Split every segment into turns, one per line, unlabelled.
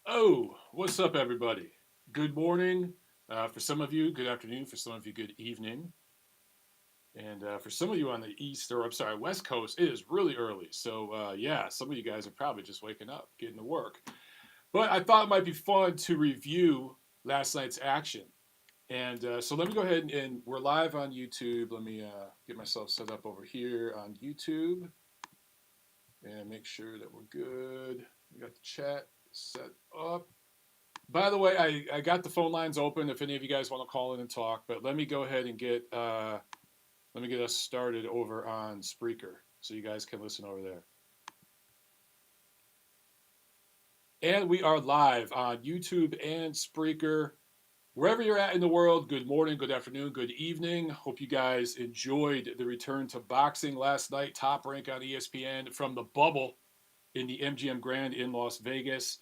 Oh, what's up, everybody? Good morning for some of you, good afternoon for some of you, good evening. And for some of you on the East, or I'm sorry, West Coast, it is really early. So, yeah, some of you guys are probably just waking up, getting to work. But I thought it might be fun to review last night's action. And so let me go ahead and we're live on YouTube. Let me get myself set up over here on YouTube and make sure that we're good. We got the chat set up. By the way, I got the phone lines open if any of you guys want to call in and talk. But let me go ahead and let me get us started over on Spreaker so you guys can listen over there. And we are live on YouTube and Spreaker. Wherever you're at in the world, good morning, good afternoon, good evening. Hope you guys enjoyed the return to boxing last night. Top Rank on ESPN from the bubble in the MGM Grand in Las Vegas.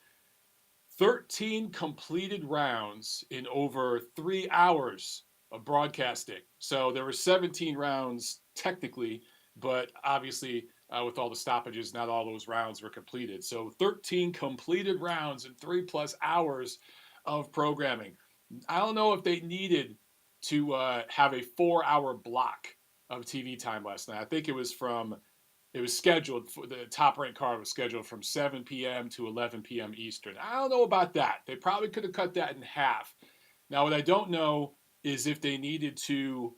13 completed rounds in over 3 hours of broadcasting. So there were 17 rounds technically, but obviously with all the stoppages, not all those rounds were completed. So 13 completed rounds in 3+ hours of programming. I don't know if they needed to have a 4 hour block of TV time last night. I think it was scheduled for the top ranked card was scheduled from 7 p.m. to 11 p.m. Eastern. I don't know about that. They probably could have cut that in half. Now, what I don't know is if they needed to,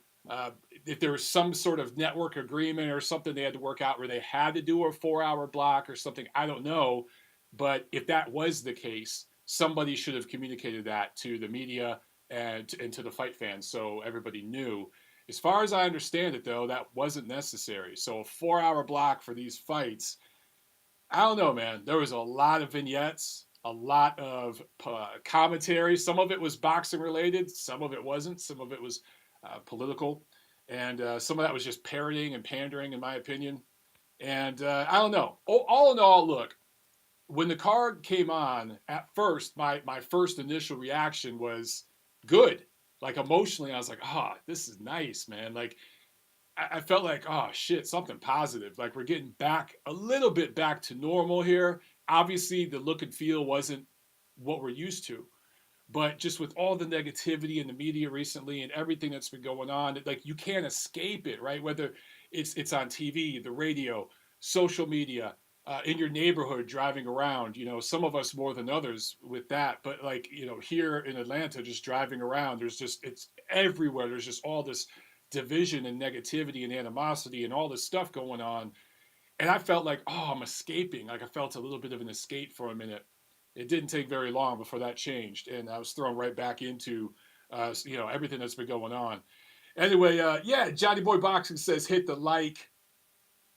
if there was some sort of network agreement or something they had to work out where they had to do a 4 hour block or something. I don't know. But if that was the case, somebody should have communicated that to the media and to the fight fans so everybody knew. As far as I understand it, though, that wasn't necessary. So a 4 hour block for these fights, I don't know, man. There was a lot of vignettes, a lot of commentary. Some of it was boxing related, some of it wasn't. Some of it was political, and some of that was just parroting and pandering, in my opinion. And I don't know. All in all, look, when the card came on, at first, my first initial reaction was good. Like emotionally, I was like, oh, this is nice, man. Like I felt like, oh shit, something positive. Like we're getting back a little bit back to normal here. Obviously, the look and feel wasn't what we're used to, but just with all the negativity in the media recently and everything that's been going on, like you can't escape it, right? Whether it's on TV, the radio, social media, in your neighborhood, driving around. You know, some of us more than others with that, but like here in Atlanta, just driving around, there's just it's everywhere. There's just all this division and negativity and animosity and all this stuff going on. And I felt like, oh, I'm escaping. Like I felt a little bit of an escape for a minute. It didn't take very long before that changed, and I was thrown right back into, everything that's been going on. Anyway, yeah, Johnny Boy Boxing says hit the like.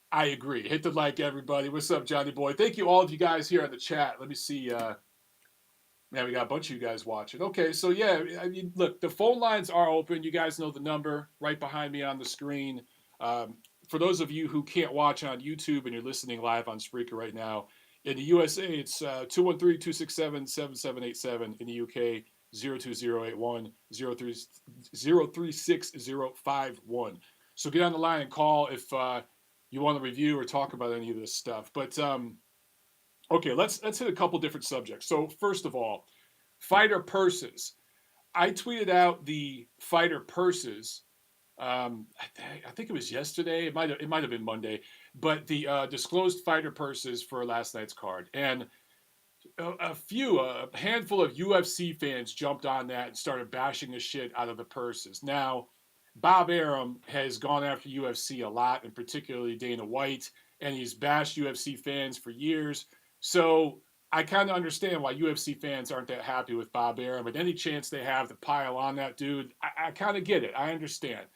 I agree. Hit the like, everybody. What's up, Johnny Boy? Thank you, all of you guys here in the chat. Let me see. Man, we got a bunch of you guys watching. Okay, so yeah, I mean, look, the phone lines are open. You guys know the number right behind me on the screen. For those of you who can't watch on YouTube and you're listening live on Spreaker right now, in the USA, it's 213 267 7787. In the UK, 02081 036051. So get on the line and call if you want to review or talk about any of this stuff. But okay, let's hit a couple different subjects. So first of all, fighter purses. I tweeted out the fighter purses. I think it was yesterday. It might have been Monday, but the disclosed fighter purses for last night's card, and a handful of UFC fans jumped on that and started bashing the shit out of the purses. Now, Bob Arum has gone after UFC a lot, and particularly Dana White, and he's bashed UFC fans for years. So I kind of understand why UFC fans aren't that happy with Bob Arum. And any chance they have to pile on that dude, I kind of get it. I understand.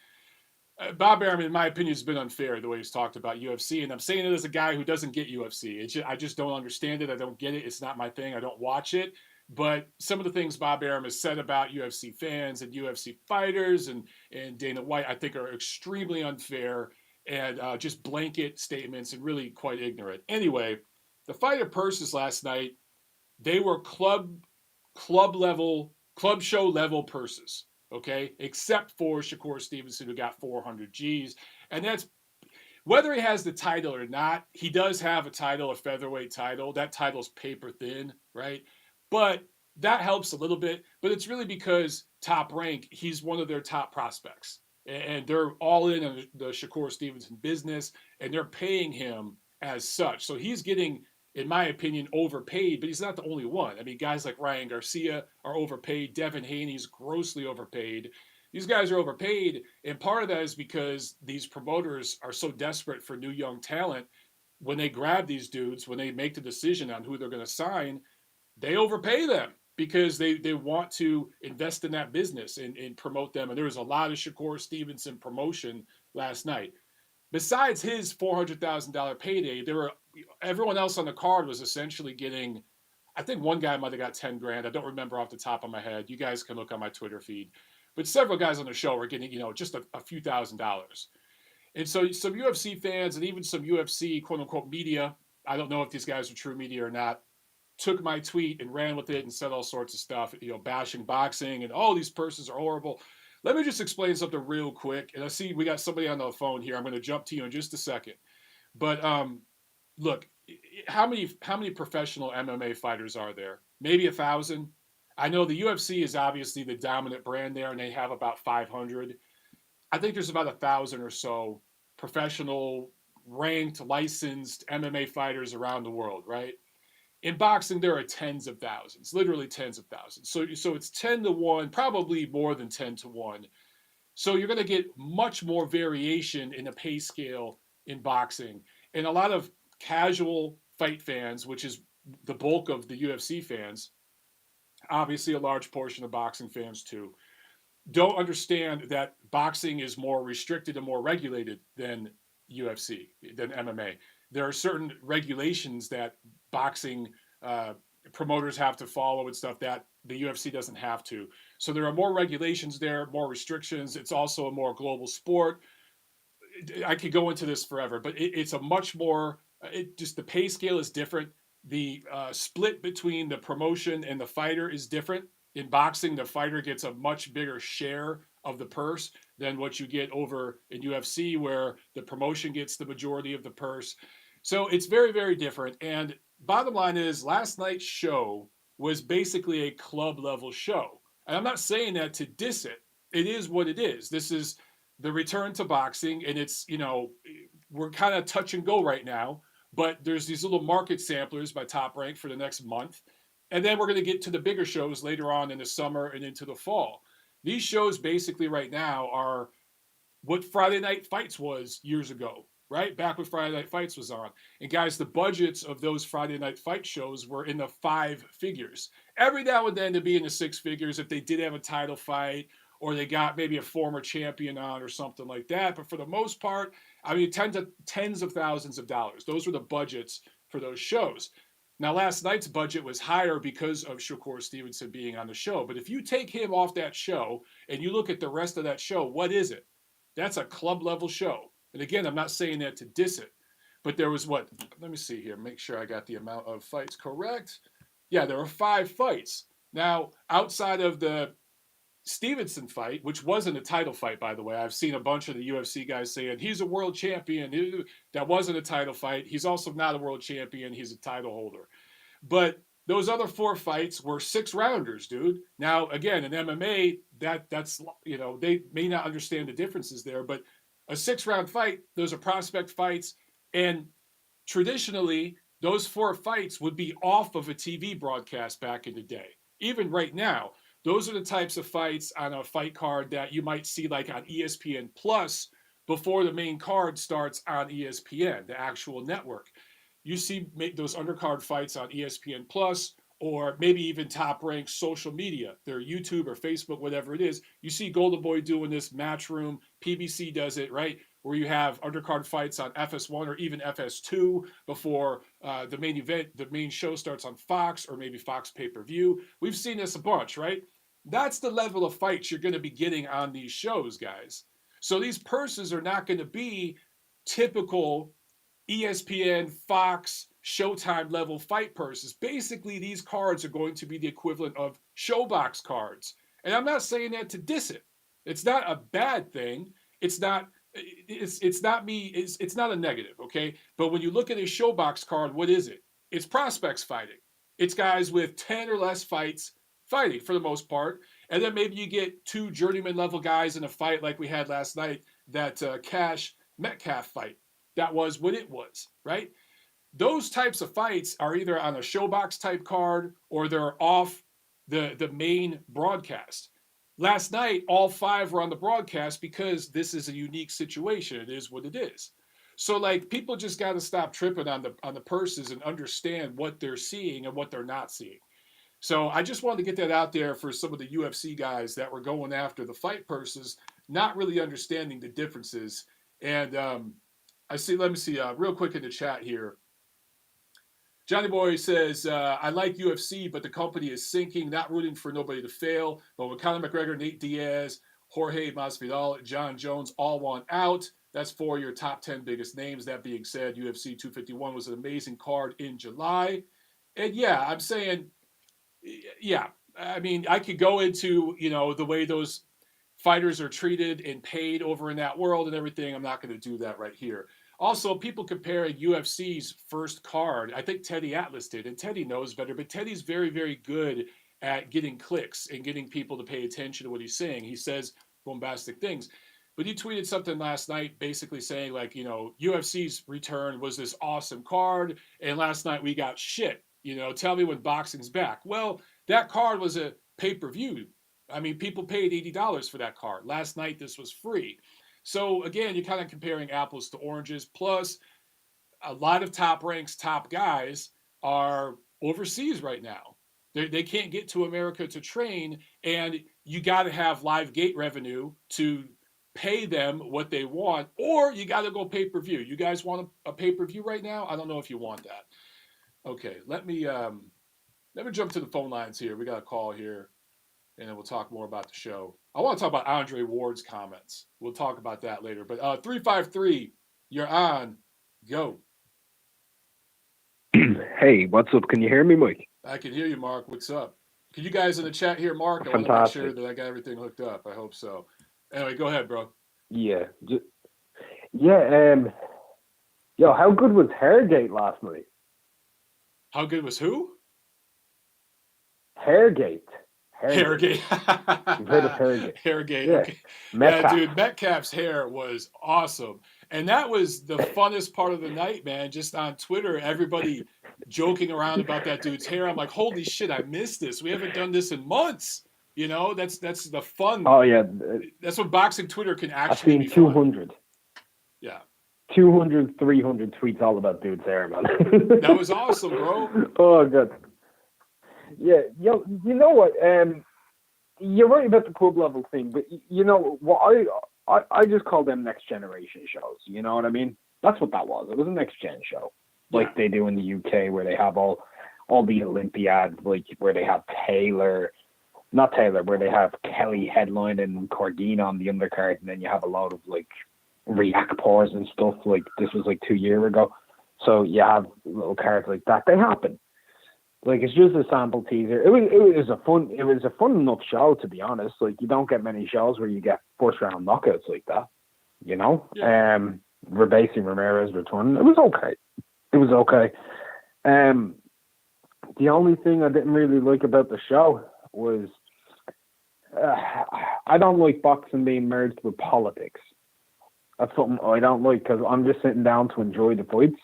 Bob Arum, in my opinion, has been unfair the way he's talked about UFC, and I'm saying it as a guy who doesn't get UFC. I just don't understand it. I don't get it. It's not my thing. I don't watch it. But some of the things Bob Arum has said about UFC fans and UFC fighters and Dana White, I think, are extremely unfair and just blanket statements and really quite ignorant. Anyway, the fighter purses last night, they were club show level purses, okay, except for Shakur Stevenson, who got 400 G's. And that's whether he has the title or not. He does have a title, a featherweight title. That title's paper thin, right? But that helps a little bit. But it's really because Top Rank, he's one of their top prospects. And they're all in on the Shakur Stevenson business, and they're paying him as such. So he's getting, in my opinion, overpaid, but he's not the only one. I mean, guys like Ryan Garcia are overpaid. Devin Haney's grossly overpaid. These guys are overpaid, and part of that is because these promoters are so desperate for new young talent. When they grab these dudes, when they make the decision on who they're going to sign, they overpay them because they want to invest in that business and promote them. And there was a lot of Shakur Stevenson promotion last night. Besides his $400,000 payday, there were everyone else on the card was essentially getting. I think one guy might have got 10 grand. I don't remember off the top of my head. You guys can look on my Twitter feed. But several guys on the show were getting, just a few $1,000s. And so some UFC fans and even some UFC quote unquote media, I don't know if these guys are true media or not, took my tweet and ran with it and said all sorts of stuff, bashing boxing and these purses are horrible. Let me just explain something real quick. And I see we got somebody on the phone here. I'm going to jump to you in just a second. But look, how many professional MMA fighters are there? Maybe 1,000. I know the UFC is obviously the dominant brand there, and they have about 500. I think there's about 1,000 or so professional, ranked, licensed MMA fighters around the world, right? In boxing, there are tens of thousands, literally tens of thousands. So it's 10 to 1, probably more than 10 to 1. So you're going to get much more variation in the pay scale in boxing. And a lot of casual fight fans, which is the bulk of the UFC fans, obviously a large portion of boxing fans too, don't understand that boxing is more restricted and more regulated than UFC, than MMA. There are certain regulations that boxing promoters have to follow and stuff that the UFC doesn't have to. So there are more regulations there, more restrictions. It's also a more global sport. I could go into this forever, but it's a much more, just the pay scale is different. The split between the promotion and the fighter is different. In boxing, the fighter gets a much bigger share of the purse than what you get over in UFC, where the promotion gets the majority of the purse. So it's very, very different. And bottom line is, last night's show was basically a club level show. And I'm not saying that to diss it. It is what it is. This is the return to boxing, and it's, we're kind of touch and go right now, but there's these little market samplers by Top Rank for the next month. And then we're going to get to the bigger shows later on in the summer and into the fall. These shows basically right now are what Friday Night Fights was years ago, right? Back when Friday Night Fights was on. And guys, the budgets of those Friday Night Fight shows were in the 5 figures. Every now and then to be in the 6 figures if they did have a title fight or they got maybe a former champion on or something like that. But for the most part, I mean, tens of thousands of dollars. Those were the budgets for those shows. Now, last night's budget was higher because of Shakur Stevenson being on the show. But if you take him off that show and you look at the rest of that show, what is it? That's a club level show. And again, I'm not saying that to diss it. But there was what? Let me see here. Make sure I got the amount of fights correct. Yeah, there were 5 fights. Now, outside of the Stevenson fight, which wasn't a title fight, by the way. I've seen a bunch of the UFC guys saying he's a world champion. That wasn't a title fight. He's also not a world champion. He's a title holder. But those other 4 fights were 6-rounders, dude. Now, again, in MMA, that's they may not understand the differences there, but a 6-round fight, those are prospect fights, and traditionally, those 4 fights would be off of a TV broadcast back in the day. Even right now, those are the types of fights on a fight card that you might see like on ESPN Plus before the main card starts on ESPN, the actual network. You see those undercard fights on ESPN Plus or maybe even Top Rank social media, their YouTube or Facebook, whatever it is. You see Golden Boy doing this, Matchroom, PBC does it, right? Where you have undercard fights on FS1 or even FS2 before the main event, the main show starts on Fox or maybe Fox pay-per-view. We've seen this a bunch, right? That's the level of fights you're going to be getting on these shows, guys. So these purses are not going to be typical ESPN, Fox, Showtime level fight purses. Basically, these cards are going to be the equivalent of showbox cards. And I'm not saying that to diss it. It's not a bad thing. It's not a negative, okay? But when you look at a showbox card, what is it? It's prospects fighting. it's guys with 10 or less fights fighting for the most part. And then maybe you get 2 journeyman level guys in a fight like we had last night, that Cash Metcalf fight. That was what it was, right? Those types of fights are either on a showbox type card or they're off the main broadcast. Last night, all 5 were on the broadcast because this is a unique situation. It is what it is. So like people just got to stop tripping on the purses and understand what they're seeing and what they're not seeing. So I just wanted to get that out there for some of the UFC guys that were going after the fight purses, not really understanding the differences. And I see. Let me see real quick in the chat here. Johnny Boy says, I like UFC, but the company is sinking, not rooting for nobody to fail. But with Conor McGregor, Nate Diaz, Jorge Masvidal, John Jones all want out. That's 4 your top 10 biggest names. That being said, UFC 251 was an amazing card in July. And yeah, I'm saying, yeah, I mean, I could go into, the way those fighters are treated and paid over in that world and everything. I'm not going to do that right here. Also, people comparing UFC's first card. I think Teddy Atlas did, and Teddy knows better, but Teddy's very, very good at getting clicks and getting people to pay attention to what he's saying. He says bombastic things. But he tweeted something last night basically saying, like, UFC's return was this awesome card, and last night we got shit. Tell me when boxing's back. Well, that card was a pay-per-view. I mean, people paid $80 for that card. Last night, this was free. So again, you're kind of comparing apples to oranges. Plus, a lot of top ranks, top guys are overseas right now. They can't get to America to train, and you got to have live gate revenue to pay them what they want, or you got to go pay-per-view. You guys want a pay-per-view right now? I don't know if you want that. Okay, let me jump to the phone lines here. We got a call here, and then we'll talk more about the show. I want to talk about Andre Ward's comments. We'll talk about that later. But 353, you're on. Go.
Hey, what's up? Can you hear me, Mike?
I can hear you, Mark. What's up? Can you guys in the chat hear Mark? I
Fantastic.
want to make sure that I got everything hooked up. I hope so. Anyway, go ahead, bro.
Yeah. Yo, how good was Hairgate last night?
How good was who?
Hairgate.
Hairgate.
You've heard of Hairgate?
Hairgate.
Yeah.
Okay.
Metcalf.
Yeah, dude. Metcalf's hair was awesome, and that was the funnest part of the night, man. Just on Twitter, everybody joking around about that dude's hair. I'm like, holy shit, I missed this. We haven't done this in months. That's the fun.
Oh yeah.
That's what boxing Twitter can
I've
actually
seen
be
200.
Fun. Yeah.
200, 300 tweets all about dude's hair, man.
That was awesome, bro.
Oh, good. Yeah, you know what? You're right about the club level thing, but you know what? I just call them next generation shows. You know what I mean? That's what that was. It was a next gen show, like they do in the UK, where they have all the Olympiads, like where they have where they have Kelly headline and Cordina on the undercard, and then you have a lot of like react pause and stuff. Like this was like 2 years ago, so you have little cards like that. They happen. Like it's just a sample teaser. It was a fun enough show, to be honest. Like you don't get many shows where you get first round knockouts like that.
Yeah.
Rebasi Ramirez returning. It was okay. The only thing I didn't really like about the show was I don't like boxing being merged with politics. That's something I don't like, because I'm just sitting down to enjoy the fights.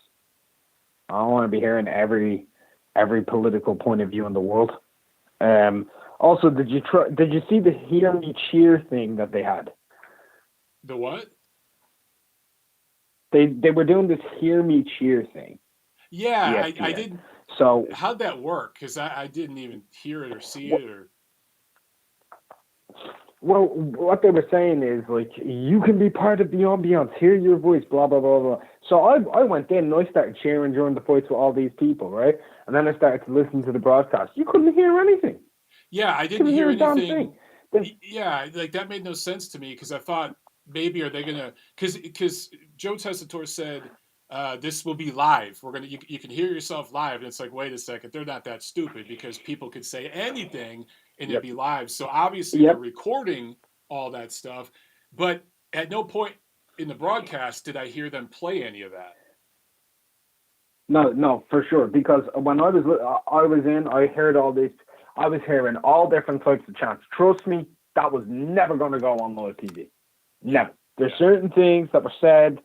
I don't want to be hearing every political point of view in the world. Also, did you see the hear me cheer thing that they had?
The what?
They were doing this hear me cheer thing.
Yeah, I didn't.
So
how'd that work? Because I didn't even hear it or see it or.
Well, what they were saying is, like, you can be part of the ambiance, hear your voice, blah, blah, blah, blah. So I went in and I started cheering during the fights with all these people, right? And then I started to listen to the broadcast. You couldn't hear anything.
Yeah, I didn't hear anything. Yeah, like that made no sense to me, because I thought maybe are they going to – because Joe Tessitore said this will be live. You can hear yourself live. And it's like, wait a second, they're not that stupid, because people could say anything and it'd be live. So obviously they're recording all that stuff. But at no point in the broadcast did I hear them play any of that.
No, no, for sure. Because when I was in, I heard all this. I was hearing all different types of chants. Trust me, that was never going to go on live TV.
Yeah,
Never. There's
yeah.
certain things that were said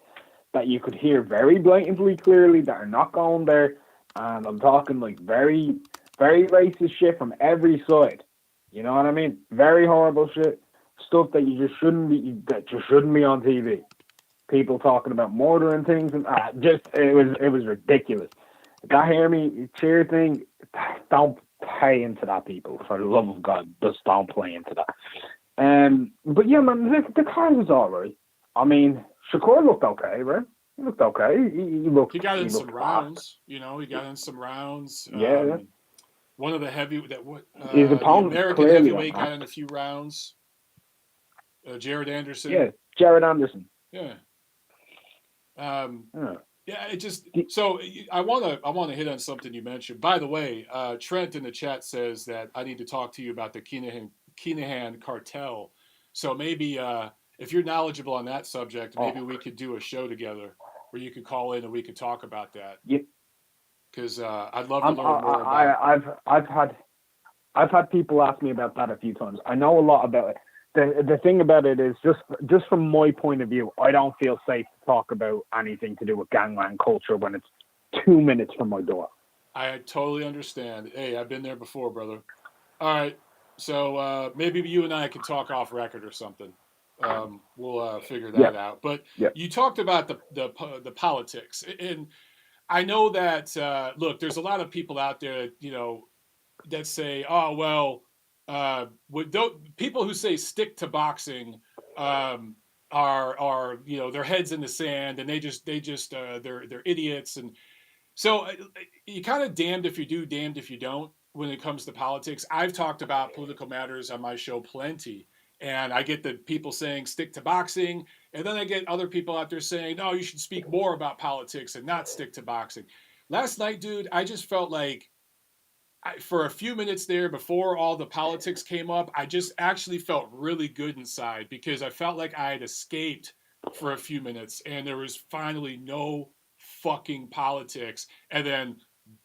that you could hear very blatantly, clearly that are not going there, and I'm talking like very, very racist shit from every side. You know what I mean? Very horrible shit, stuff that you shouldn't be on TV. People talking about murdering things and just it was ridiculous. That hear me cheer thing, don't play into that, people. For the love of God, just don't play into that. But yeah, man, the car was all right. I mean, Shakur looked okay, right? He looked okay. He
He
looked
got in
he
some
looked fast.
rounds. You know, he got in some rounds.
Yeah,
One of the heavy that what
his
the
opponent
American
clearly on
heavyweight
that.
got in a few rounds. Jared Anderson.
Yeah, Jared Anderson.
Yeah. Um,
Yeah.
yeah. It just so I wanna hit on something you mentioned. By the way, Trent in the chat says that I need to talk to you about the Kinahan cartel. So maybe if you're knowledgeable on that subject, maybe
Oh,
we could do a show together where you could call in and we could talk about that
yeah.
because I'd love to learn more about.
I've had people ask me about that a few times. I know a lot about it. The thing about it is just from my point of view, I don't feel safe to talk about anything to do with gangland culture when it's 2 minutes from my door.
I totally understand. Hey, I've been there before, brother. All right, so maybe you and I can talk off record or something. We'll figure
Yeah,
that out. But
yeah,
you talked about the politics, and I know that look, there's a lot of people out there, that say, "Oh well," people who say stick to boxing um, are their heads in the sand and they're idiots, and so you kind of damned if you do, damned if you don't when it comes to politics. I've talked about political matters on my show plenty. And I get the people saying stick to boxing. And then I get other people out there saying, no, you should speak more about politics and not stick to boxing. Last night, dude, I just felt like for a few minutes there before all the politics came up, I just actually felt really good inside because I felt like I had escaped for a few minutes and there was finally no fucking politics. And then,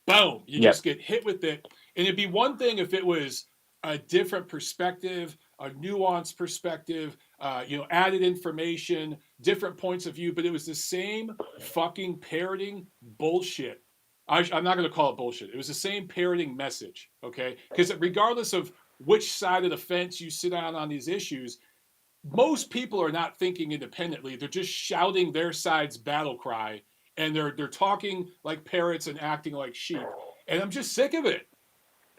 boom, you
yeah,
just get hit with it. And it'd be one thing if it was a different perspective, a nuanced perspective, added information, different points of view, but it was the same fucking parroting bullshit. I'm not going to call it bullshit. It was the same parroting message, okay? Because regardless of which side of the fence you sit on these issues, most people are not thinking independently. They're just shouting their side's battle cry, and they're talking like parrots and acting like sheep. And I'm just sick of it.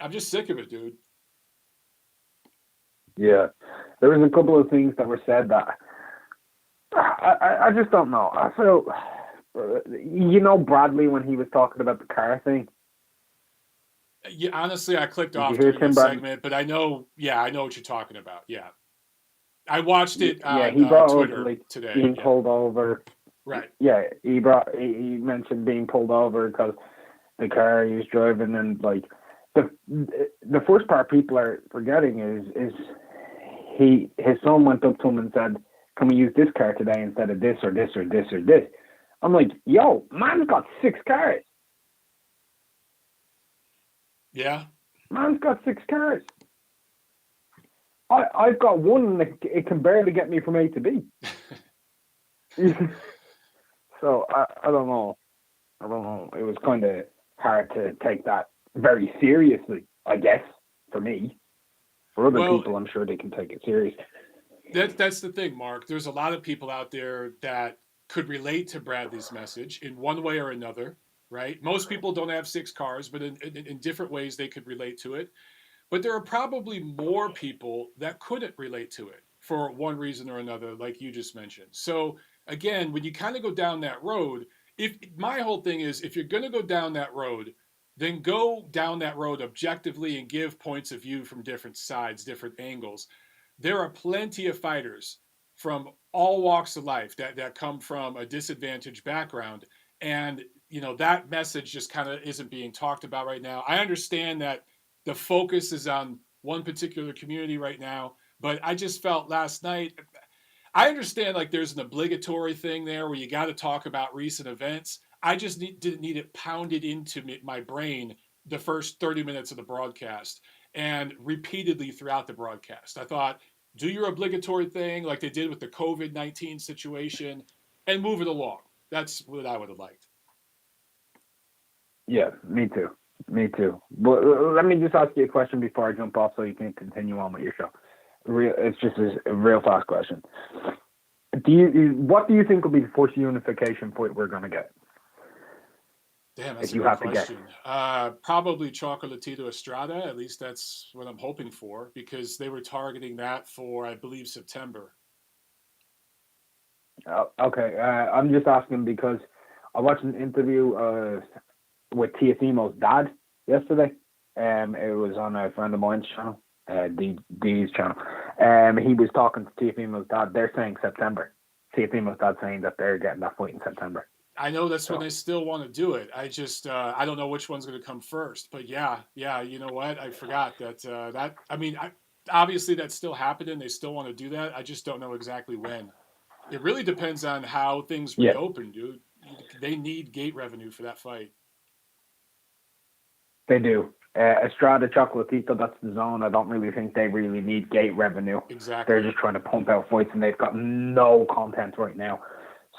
I'm just sick of it, dude.
yeah. There was a couple of things that were said that I just don't know. I feel, Bradley when he was talking about the car thing.
Yeah, honestly, I clicked
Did you
off
hear
during
Tim
that
Bradley?
segment, but I know what you're talking about. Yeah, I watched it
Yeah,
on
he brought up
Twitter
like
today.
being
Yeah,
pulled over.
right.
Yeah, he mentioned being pulled over because the car he was driving, and like the first part people are forgetting is his son went up to him and said, "Can we use this car today instead of this or this or this or this?" I'm like, "Yo, man's got 6 cars.
Yeah.
Man's got 6 cars. I've got one, and it can barely get me from A to B." So I don't know. I don't know. It was kind of hard to take that very seriously, I guess, for me. For other
Well,
people, I'm sure they can take it serious.
that's the thing, Mark. There's a lot of people out there that could relate to Bradley's message in one way or another, right? Most people don't have 6 cars, but in different ways they could relate to it. But there are probably more people that couldn't relate to it for one reason or another, like you just mentioned. So again, when you kind of go down that road, if my whole thing is if you're going to go down that road, then go down that road objectively and give points of view from different sides, different angles. There are plenty of fighters from all walks of life that come from a disadvantaged background, and that message just kind of isn't being talked about right now. I understand that the focus is on one particular community right now, but I just felt last night, I understand like there's an obligatory thing there where you got to talk about recent events. I just didn't need it pounded into my brain the first 30 minutes of the broadcast and repeatedly throughout the broadcast. I thought, do your obligatory thing like they did with the COVID-19 situation and move it along. That's what I would have liked.
Yeah, me too. Me too. But let me just ask you a question before I jump off so you can continue on with your show. It's just a real fast question. What do you think will be the first unification point we're going to get?
Damn, that's
If
a
you
good
have to guess.
question. Probably Chocolatito Estrada. At least that's what I'm hoping for because they were targeting that for, I believe, September.
Okay, I'm just asking because I watched an interview with Tiafimo's dad yesterday. It was on a friend of mine's channel, D's channel. He was talking to Tiafimo's dad. They're saying September. Tiafimo's dad saying that they're getting that fight in September.
I know that's when
So
they still want to do it. I just I don't know which one's going to come first. But yeah, yeah, you know what? I forgot that I mean, obviously that's still happening. They still want to do that. I just don't know exactly when. It really depends on how things
yeah,
reopen, dude. They need gate revenue for that fight.
they do. Estrada Chocolatito, that's the zone. I don't really think they really need gate revenue. They're
Exactly.
just trying to pump out fights, and they've got no content right now,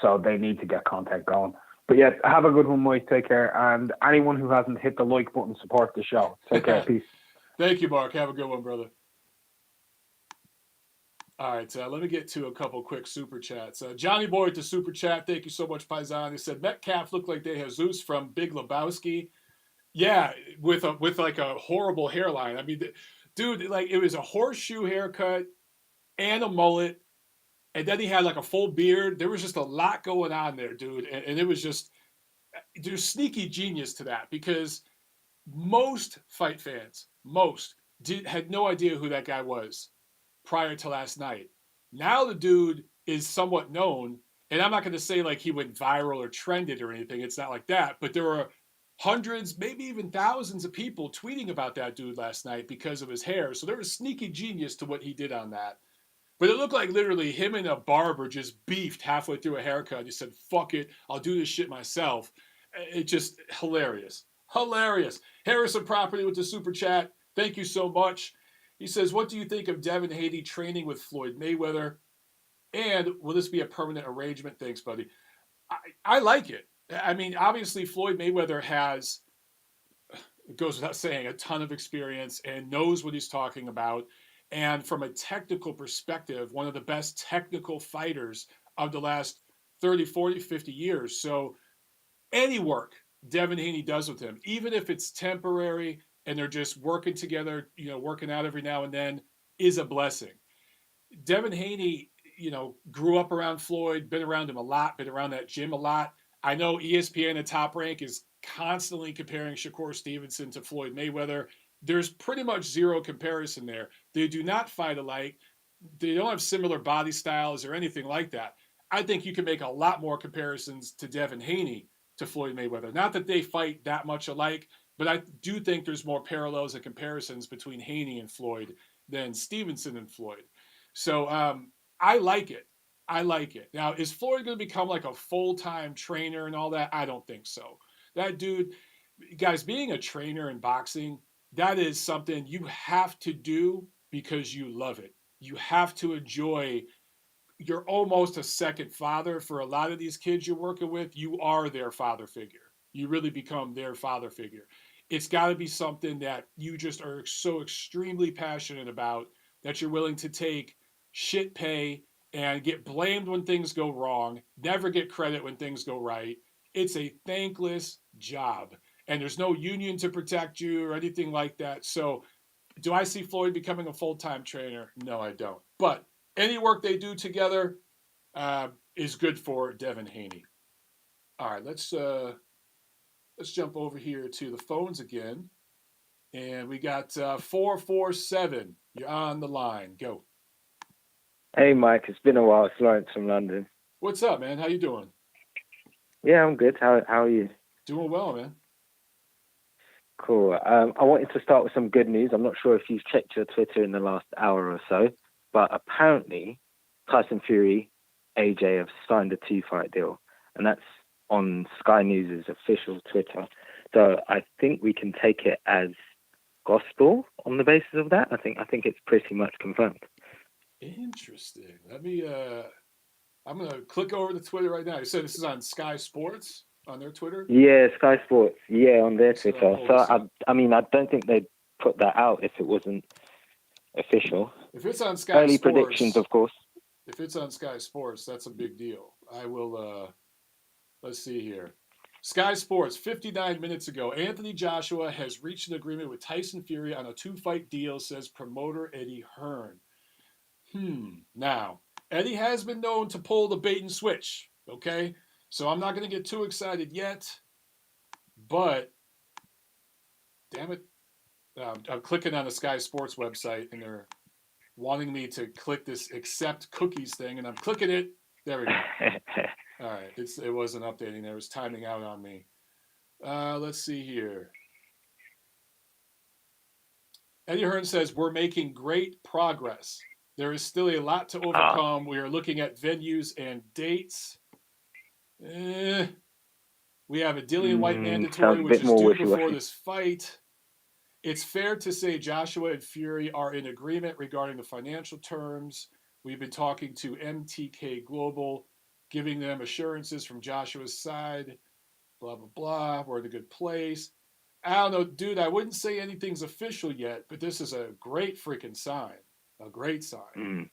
so they need to get content going. But yeah, have a good one, Mike. Take care, and anyone who hasn't hit the like button, support the show. Take care. Peace.
Thank you, Mark. Have a good one, brother. All right, let me get to a couple quick super chats. Johnny Boy with the super chat. Thank you so much, Paisan. He said Metcalf looked like De Jesus from Big Lebowski. Yeah, with like a horrible hairline. I mean, dude, like it was a horseshoe haircut and a mullet, and then he had like a full beard. There was just a lot going on there, dude, and it was just there's sneaky genius to that because most fight fans, had no idea who that guy was prior to last night. Now the dude is somewhat known, and I'm not going to say like he went viral or trended or anything. It's not like that, but there were hundreds, maybe even thousands of people tweeting about that dude last night because of his hair. So there was sneaky genius to what he did on that. But it looked like literally him and a barber just beefed halfway through a haircut. He said, fuck it, I'll do this shit myself. It just hilarious. Hilarious. Harrison Property with the super chat. Thank you so much. He says, what do you think of Devin Haney training with Floyd Mayweather? And will this be a permanent arrangement? Thanks, buddy. I like it. I mean, obviously, Floyd Mayweather has, it goes without saying, a ton of experience and knows what he's talking about. And from a technical perspective, one of the best technical fighters of the last 30, 40, 50 years. So any work Devin Haney does with him, even if it's temporary and they're just working together, working out every now and then, is a blessing. Devin Haney, grew up around Floyd, been around him a lot, been around that gym a lot. I know ESPN at Top Rank is constantly comparing Shakur Stevenson to Floyd Mayweather. There's pretty much zero comparison there. They do not fight alike. They don't have similar body styles or anything like that. I think you can make a lot more comparisons to Devin Haney to Floyd Mayweather. Not that they fight that much alike, but I do think there's more parallels and comparisons between Haney and Floyd than Stevenson and Floyd. So I like it. I like it. Now, is Floyd going to become like a full time trainer and all that? I don't think so. That dude, guys, being a trainer in boxing, that is something you have to do because you love it. You have to enjoy. You're almost a second father for a lot of these kids you're working with. You are their father figure. You really become their father figure. It's got to be something that you just are so extremely passionate about that you're willing to take shit pay and get blamed when things go wrong, never get credit when things go right. It's a thankless job. And there's no union to protect you or anything like that. So do I see Floyd becoming a full time trainer? No, I don't. But any work they do together is good for Devin Haney. All right, let's jump over here to the phones again, and we got 447. You're on the line. Go.
Hey, Mike. It's been a while. It's Lawrence from London.
What's up, man? How you doing?
Yeah, I'm good. How are you?
Doing well, man.
Cool. I wanted to start with some good news. I'm not sure if you've checked your Twitter in the last hour or so, but apparently Tyson Fury, AJ have signed a 2-fight deal, and that's on Sky News' official Twitter. So I think we can take it as gospel on the basis of that. I think it's pretty much confirmed.
Interesting. Let me. I'm gonna click over to Twitter right now. You said this is on Sky Sports on their Twitter.
Yeah, Sky Sports. Yeah, on their
So
Twitter. So I mean, I don't think they'd put that out if it wasn't official.
If it's on Sky
Early
Sports,
predictions, of course.
if it's on Sky Sports, that's a big deal. I will. Let's see here. Sky Sports, 59 minutes ago, Anthony Joshua has reached an agreement with Tyson Fury on a 2-fight deal, says promoter Eddie Hearn. Now, Eddie has been known to pull the bait and switch, okay? So I'm not going to get too excited yet, but damn it. I'm clicking on the Sky Sports website, and they're wanting me to click this accept cookies thing, and I'm clicking it. There we go. All right, it wasn't updating. There was timing out on me. Let's see here. Eddie Hearn says, we're making great progress. There is still a lot to overcome. We are looking at venues and dates. We have a Dillian White mandatory, which is due before this fight. It's fair to say Joshua and Fury are in agreement regarding the financial terms. We've been talking to MTK Global, giving them assurances from Joshua's side. Blah, blah, blah. We're in a good place. I don't know, dude. I wouldn't say anything's official yet, but this is a great freaking sign. A great sign.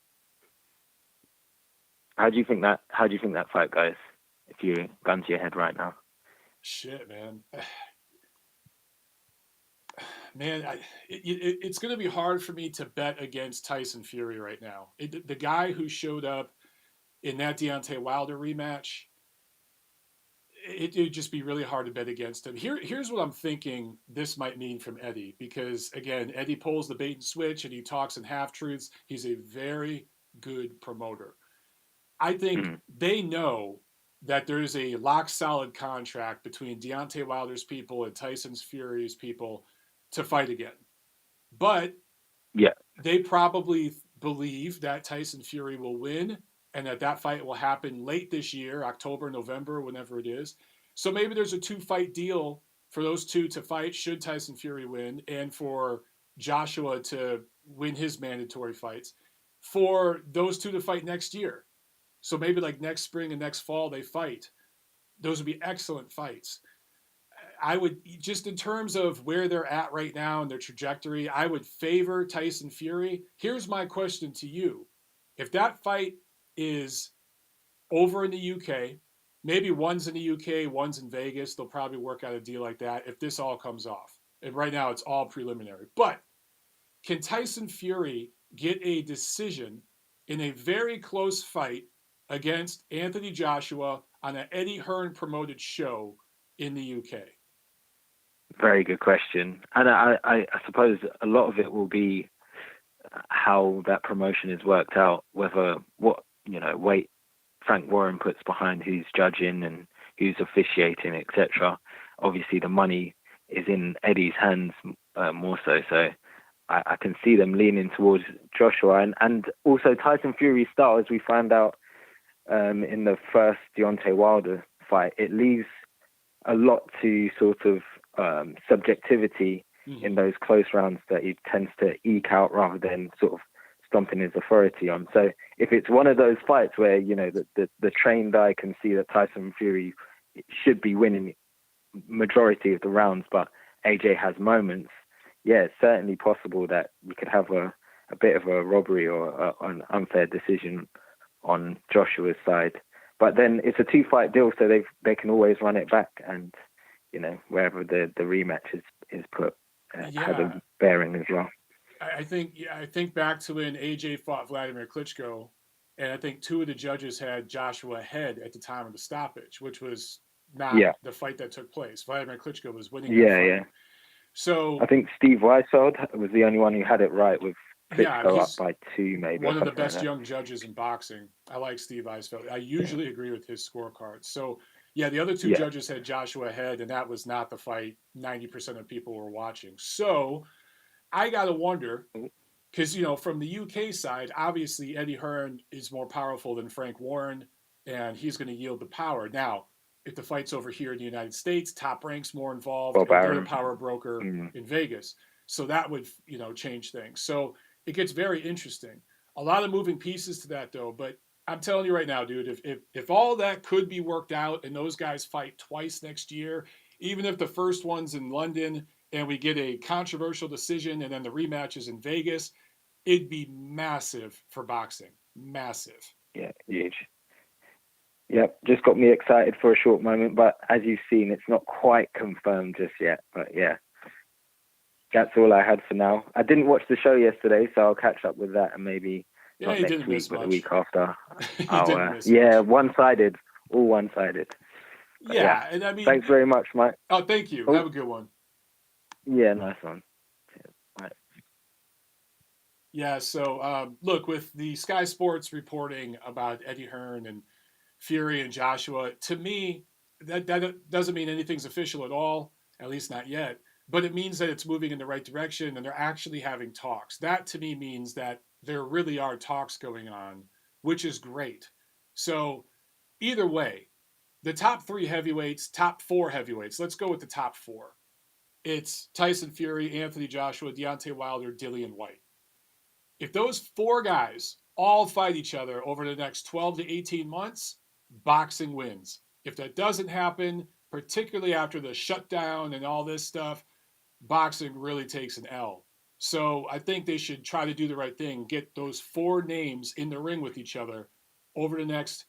How do you think that fight goes? If you gun to your head right now.
Shit, man. Man, it's going to be hard for me to bet against Tyson Fury right now. The guy who showed up in that Deontay Wilder rematch, it'd just be really hard to bet against him. Here's what I'm thinking this might mean from Eddie, because, again, Eddie pulls the bait and switch, and he talks in half-truths. He's a very good promoter. I think they know that there's a lock-solid contract between Deontay Wilder's people and Tyson Fury's people to fight again. But they probably believe that Tyson Fury will win and that fight will happen late this year, October, November, whenever it is. So maybe there's a 2-fight deal for those two to fight should Tyson Fury win, and for Joshua to win his mandatory fights, for those two to fight next year. So maybe like next spring and next fall they fight. Those would be excellent fights. I would, just in terms of where they're at right now and their trajectory, I would favor Tyson Fury. Here's my question to you. If that fight is over in the UK, maybe one's in the UK, one's in Vegas, they'll probably work out a deal like that if this all comes off. And right now it's all preliminary. But can Tyson Fury get a decision in a very close fight against Anthony Joshua on an Eddie Hearn promoted show in the UK?
Very good question. And I suppose a lot of it will be how that promotion is worked out, whether weight Frank Warren puts behind who's judging and who's officiating, etc. Obviously, the money is in Eddie's hands more so. So I can see them leaning towards Joshua. And also Tyson Fury's style, as we found out in the first Deontay Wilder fight, it leaves a lot to sort of subjectivity in those close rounds that he tends to eke out rather than sort of stomping his authority on. So if it's one of those fights where, the trained eye can see that Tyson Fury should be winning majority of the rounds, but AJ has moments, it's certainly possible that we could have a bit of a robbery or an unfair decision on Joshua's side. But then it's a 2-fight deal, so they can always run it back, and wherever the rematch is put has a bearing as well.
I think back to when AJ fought Vladimir Klitschko, and I think 2 of the judges had Joshua ahead at the time of the stoppage, which was not the fight that took place. Vladimir Klitschko was winning that fight. Yeah. So
I think Steve Weisfeld was the only one who had it right, with Klitschko up by 2, maybe.
One of the best young judges in boxing. I like Steve Weisfeld. I usually agree with his scorecard. So the other 2 judges had Joshua ahead, and that was not the fight 90% of people were watching. So I got to wonder, because, from the UK side, obviously Eddie Hearn is more powerful than Frank Warren, and he's going to yield the power. Now, if the fight's over here in the United States, Top Rank's more involved,
Bob
and they're the
Arum.
power broker in Vegas. So that would, change things. So it gets very interesting. A lot of moving pieces to that, though. But I'm telling you right now, dude, if all that could be worked out and those guys fight twice next year, even if the first one's in London and we get a controversial decision and then the rematch is in Vegas, it'd be massive for boxing. Massive.
Yeah, huge. Yep, just got me excited for a short moment, but as you've seen, it's not quite confirmed just yet. But yeah, that's all I had for now. I didn't watch the show yesterday, so I'll catch up with that and maybe not next week, but the week after. One-sided, all one-sided.
Yeah, and I mean,
thanks very much, Mike.
Oh, thank you. Have a good one.
Yeah, nice one. Right.
Yeah, so look, with the Sky Sports reporting about Eddie Hearn and Fury and Joshua, to me, that doesn't mean anything's official at all, at least not yet. But it means that it's moving in the right direction and they're actually having talks. That to me means that there really are talks going on, which is great. So either way, the top 3 heavyweights, top 4 heavyweights, let's go with the top 4. It's Tyson Fury, Anthony Joshua, Deontay Wilder, Dillian White. If those 4 guys all fight each other over the next 12 to 18 months, boxing wins. If that doesn't happen, particularly after the shutdown and all this stuff, boxing really takes an L. So I think they should try to do the right thing, get those 4 names in the ring with each other over the next,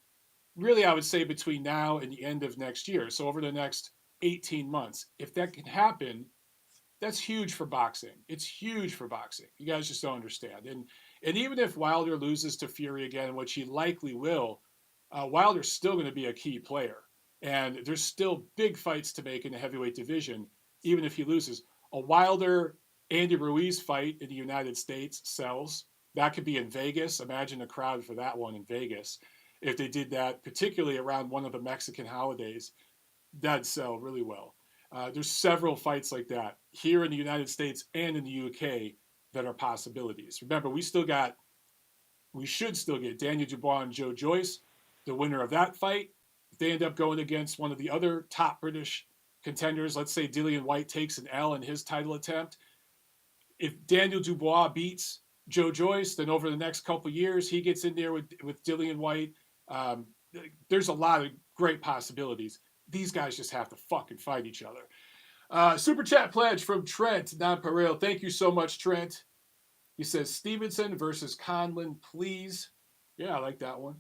really I would say between now and the end of next year. So over the next 18 months. If that can happen, that's huge for boxing. It's huge for boxing. You guys just don't understand. And even if Wilder loses to Fury again, which he likely will, Wilder's still going to be a key player. And there's still big fights to make in the heavyweight division, even if he loses. A Wilder Andy Ruiz fight in the United States sells. That could be in Vegas. Imagine a crowd for that one in Vegas. If they did that, particularly around one of the Mexican holidays, that'd sell really well. There's several fights like that here in the United States and in the UK that are possibilities. Remember, we should still get Daniel Dubois and Joe Joyce, the winner of that fight. If they end up going against one of the other top British contenders, let's say Dillian White takes an L in his title attempt. If Daniel Dubois beats Joe Joyce, then over the next couple of years, he gets in there with Dillian White. There's a lot of great possibilities. These guys just have to fucking fight each other. Super chat pledge from Trent Nonpareil. Thank you so much, Trent. He says, Stevenson versus Conlon, please. Yeah, I like that one.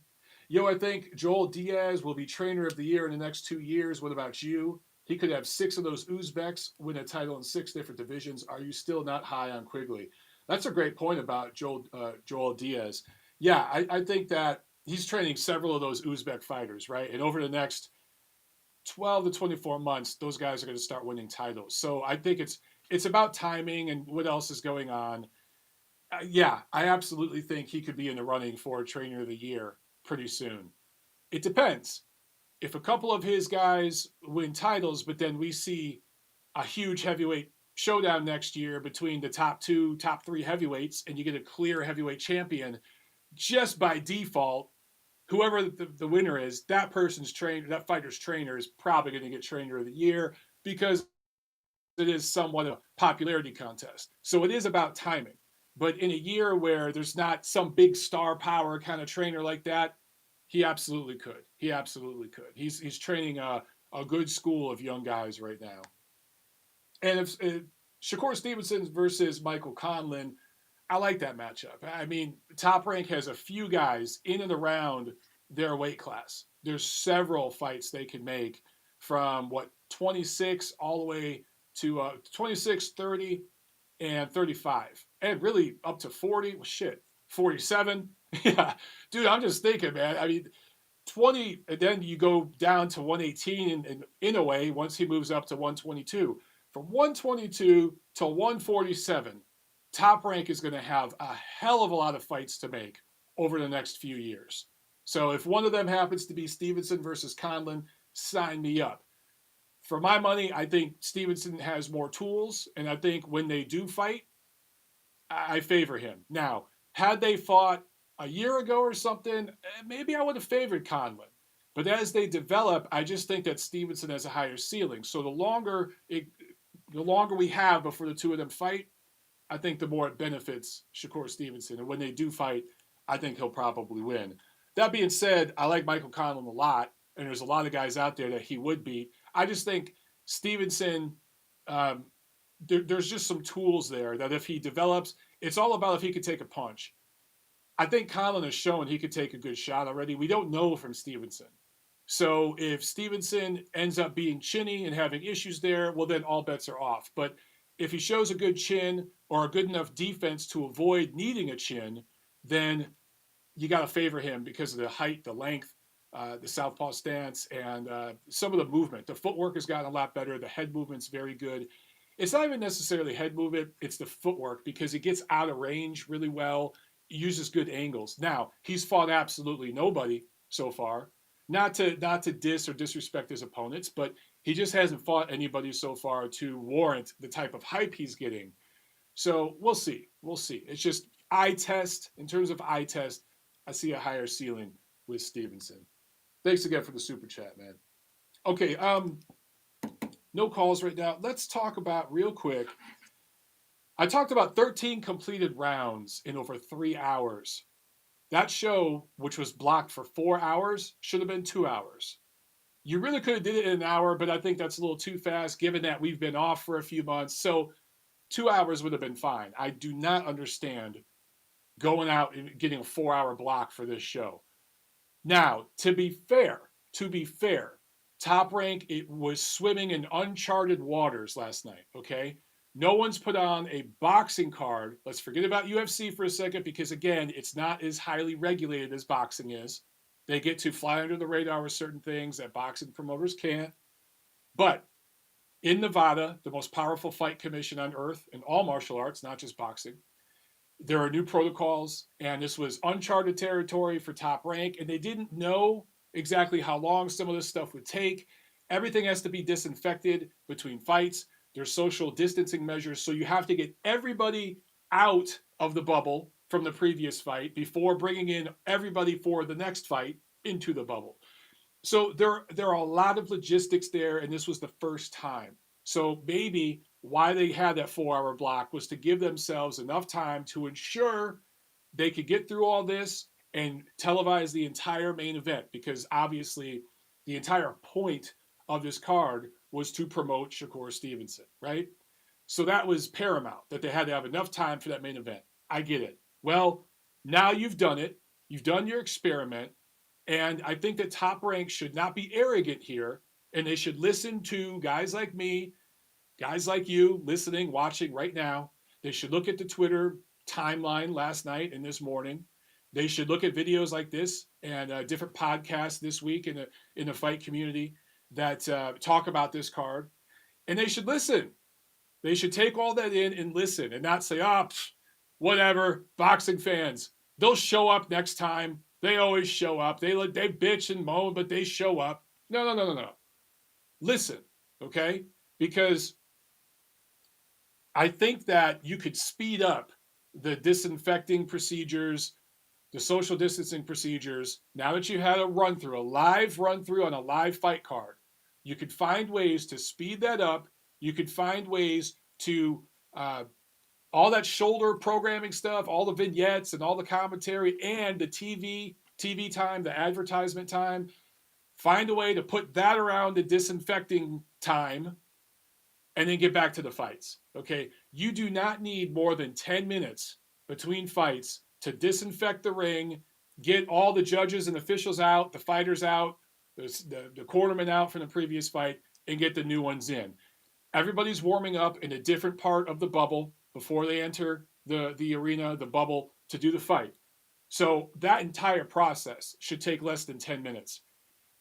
Yo, I think Joel Diaz will be trainer of the year in the next 2 years. What about you? He could have 6 of those Uzbeks win a title in 6 different divisions. Are you still not high on Quigley? That's a great point about Joel Diaz. Yeah, I think that he's training several of those Uzbek fighters, right? And over the next 12 to 24 months, those guys are going to start winning titles. So I think it's about timing and what else is going on. Yeah, I absolutely think he could be in the running for trainer of the year pretty soon. It depends. If a couple of his guys win titles, but then we see a huge heavyweight showdown next year between the top 2, top 3 heavyweights, and you get a clear heavyweight champion, just by default, whoever the winner is, that fighter's trainer is probably going to get trainer of the year because it is somewhat a popularity contest. So it is about timing. But in a year where there's not some big star power kind of trainer like that, he absolutely could. He absolutely could. He's training a good school of young guys right now. And if Shakur Stevenson versus Michael Conlon, I like that matchup. I mean, Top Rank has a few guys in and around their weight class. There's several fights they can make from 26 all the way to 26, 30, and 35. And really up to 40. Well, shit, 47. Yeah. Dude, I'm just thinking, man. I mean, 20, and then you go down to 118 and in a way, once he moves up to 122. From 122 to 147, Top Rank is going to have a hell of a lot of fights to make over the next few years. So if one of them happens to be Stevenson versus Conlon, sign me up. For my money, I think Stevenson has more tools, and I think when they do fight, I favor him. Now, had they fought a year ago or something, maybe I would have favored Conlon. But as they develop, I just think that Stevenson has a higher ceiling. So the longer we have before the two of them fight, I think the more it benefits Shakur Stevenson. And when they do fight, I think he'll probably win. That being said, I like Michael Conlan a lot, and there's a lot of guys out there that he would beat. I just think Stevenson, um, there's just some tools there that if he develops, it's all about if he could take a punch. I think Conlan has shown he could take a good shot already. We don't know from Stevenson. So if Stevenson ends up being chinny and having issues there, well, then all bets are off. But if he shows a good chin or a good enough defense to avoid needing a chin, then you got to favor him because of the height, the length, the southpaw stance, and some of the movement. The footwork has gotten a lot better. The head movement's very good. It's not even necessarily head movement, it's the footwork because he gets out of range really well, uses good angles. Now, he's fought absolutely nobody so far. Not to diss or disrespect his opponents, but he just hasn't fought anybody so far to warrant the type of hype he's getting. So we'll see. We'll see. It's just eye test. In terms of eye test, I see a higher ceiling with Stevenson. Thanks again for the super chat, man. Okay, no calls right now. Let's talk about real quick. I talked about 13 completed rounds in over 3 hours. That show, which was blocked for 4 hours, should have been 2 hours. You really could have did it in an hour, but I think that's a little too fast given that we've been off for a few months. So 2 hours would have been fine. I do not understand going out and getting a 4-hour block for this show. Now, to be fair, Top Rank, it was swimming in uncharted waters last night, okay? No one's put on a boxing card. Let's forget about UFC for a second because, again, it's not as highly regulated as boxing is. They get to fly under the radar with certain things that boxing promoters can't. But in Nevada, the most powerful fight commission on earth in all martial arts, not just boxing, there are new protocols, and this was uncharted territory for Top Rank, and they didn't know exactly how long some of this stuff would take. Everything has to be disinfected between fights. There's social distancing measures, so you have to get everybody out of the bubble from the previous fight before bringing in everybody for the next fight into the bubble. So there are a lot of logistics there, and this was the first time. So maybe why they had that 4-hour block was to give themselves enough time to ensure they could get through all this and televise the entire main event, because obviously the entire point of this card was to promote Shakur Stevenson, right? So that was paramount, that they had to have enough time for that main event. I get it. Well, now you've done it. You've done your experiment. And I think that Top Rank should not be arrogant here, and they should listen to guys like me, guys like you listening, watching right now. They should look at the Twitter timeline last night and this morning. They should look at videos like this and different podcasts this week in the fight community that talk about this card. And they should listen. They should take all that in and listen and not say, whatever, boxing fans, they'll show up next time. They always show up. They bitch and moan, but they show up. No. Listen, okay? Because I think that you could speed up the disinfecting procedures, the social distancing procedures. Now that you had a live run through on a live fight card, you could find ways to speed that up. You could find ways to all that shoulder programming stuff, all the vignettes and all the commentary and the TV time, the advertisement time. Find a way to put that around the disinfecting time and then get back to the fights, okay? You do not need more than 10 minutes between fights to disinfect the ring, get all the judges and officials out, the fighters out, the cornermen out from the previous fight, and get the new ones in. Everybody's warming up in a different part of the bubble before they enter the arena, the bubble, to do the fight. So that entire process should take less than 10 minutes.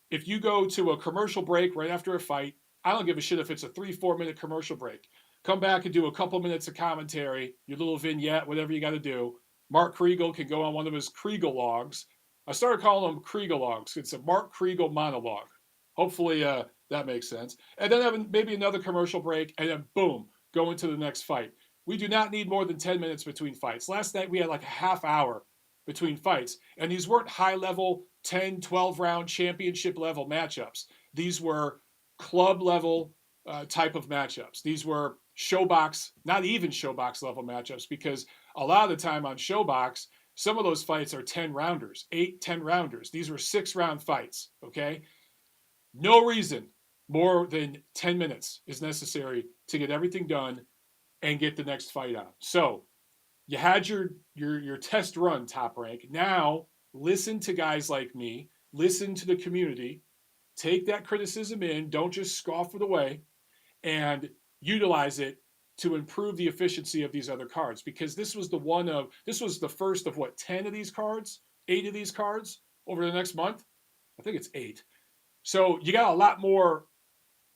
If you go to a commercial break right after a fight, I don't give a shit if it's a 3-4 minute commercial break. Come back and do a couple minutes of commentary, your little vignette, whatever you got to do. Mark Kriegel can go on one of his Kriegel-logs. I started calling them Kriegel-logs. It's a Mark Kriegel monologue. Hopefully that makes sense. And then have maybe another commercial break, and then boom, go into the next fight. We do not need more than 10 minutes between fights. Last night we had like a half hour between fights, and these weren't high-level 10, 12 round championship level matchups. These were club level type of matchups. These were showbox, not even showbox level matchups, because a lot of the time on showbox, some of those fights are 10 rounders, 8, 10 rounders. These were 6-round fights, okay? No reason more than 10 minutes is necessary to get everything done and get the next fight on. So you had your test run, Top Rank. Now listen to guys like me, listen to the community, take that criticism in, don't just scoff it away, and utilize it to improve the efficiency of these other cards. Because this was the first of what, 10 of these cards, 8 of these cards over the next month. I think it's 8. So you got a lot more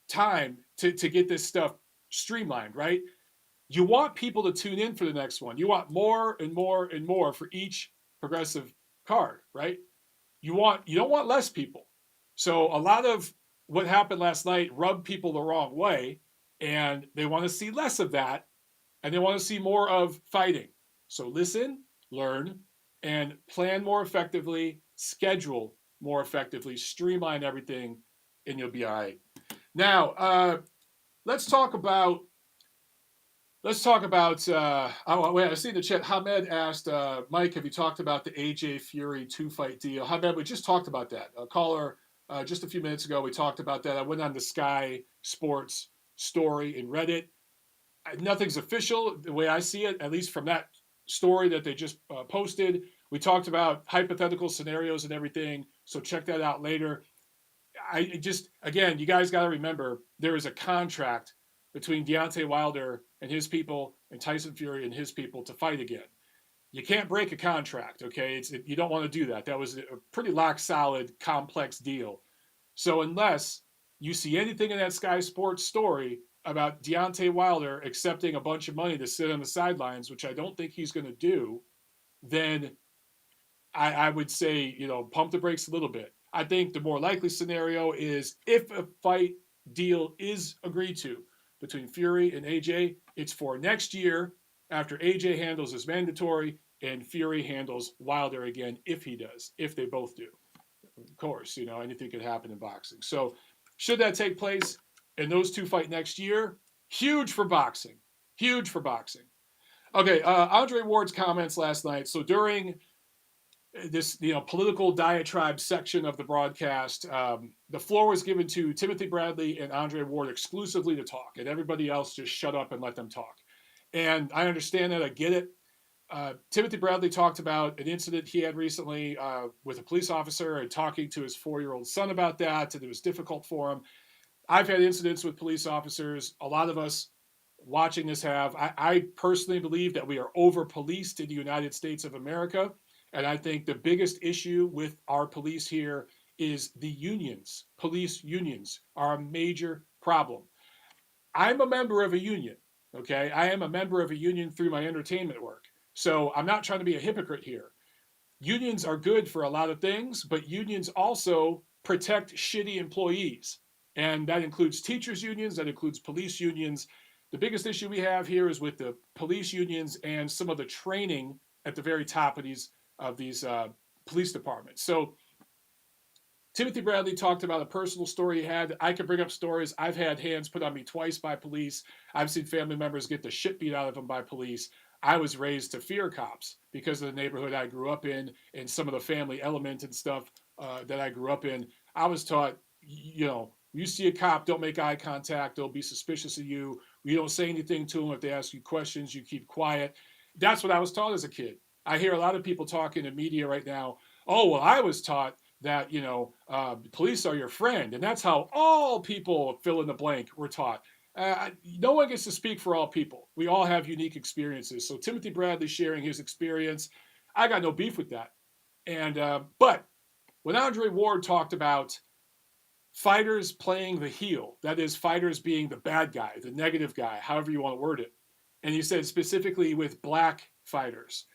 time to get this stuff streamlined, right? You want people to tune in for the next one. You want more and more and more for each progressive card, right? You don't want less people. So a lot of what happened last night rubbed people the wrong way, and they want to see less of that, and they want to see more of fighting. So listen, learn, and plan more effectively, schedule more effectively, streamline everything, and you'll be all right. Now, let's talk about. Oh wait, I see in the chat. Hamed asked, Mike, have you talked about the AJ Fury 2-fight deal? Hamed, we just talked about that. A caller just a few minutes ago, we talked about that. I went on the Sky Sports story and read it. Nothing's official the way I see it, at least from that story that they just posted. We talked about hypothetical scenarios and everything, so check that out later. Again, you guys got to remember there is a contract between Deontay Wilder and his people and Tyson Fury and his people to fight again. You can't break a contract, okay? You don't want to do that. That was a pretty solid, complex deal. So unless you see anything in that Sky Sports story about Deontay Wilder accepting a bunch of money to sit on the sidelines, which I don't think he's going to do, then I would say, pump the brakes a little bit. I think the more likely scenario is if a fight deal is agreed to between Fury and AJ, it's for next year after AJ handles his mandatory and Fury handles Wilder again if they both do. Of course, anything could happen in boxing. So should that take place and those two fight next year, huge for boxing. Huge for boxing. Okay, Andre Ward's comments last night. So during this political diatribe section of the broadcast, the floor was given to Timothy Bradley and Andre Ward exclusively to talk, and everybody else just shut up and let them talk. And I understand that. I get it. Timothy Bradley talked about an incident he had recently with a police officer and talking to his 4-year-old son about that, and it was difficult for him. I've had incidents with police officers. A lot of us watching this have. I personally believe that we are over-policed in the United States of America. And I think the biggest issue with our police here is the unions. Police unions are a major problem. I'm a member of a union, okay? I am a member of a union through my entertainment work. So I'm not trying to be a hypocrite here. Unions are good for a lot of things, but unions also protect shitty employees. And that includes teachers' unions, that includes police unions. The biggest issue we have here is with the police unions and some of the training at the very top of these police departments. So Timothy Bradley talked about a personal story he had. I could bring up stories. I've had hands put on me twice by police. I've seen family members get the shit beat out of them by police. I was raised to fear cops because of the neighborhood I grew up in and some of the family element and stuff that I grew up in. I was taught, you see a cop, don't make eye contact. They'll be suspicious of you. You don't say anything to them. If they ask you questions, you keep quiet. That's what I was taught as a kid. I hear a lot of people talking in media right now. Oh, well, I was taught that, police are your friend. And that's how all people fill in the blank were taught. No one gets to speak for all people. We all have unique experiences. So Timothy Bradley sharing his experience, I got no beef with that. And but when Andre Ward talked about fighters playing the heel, that is, fighters being the bad guy, the negative guy, however you want to word it, and he said specifically with black fighters,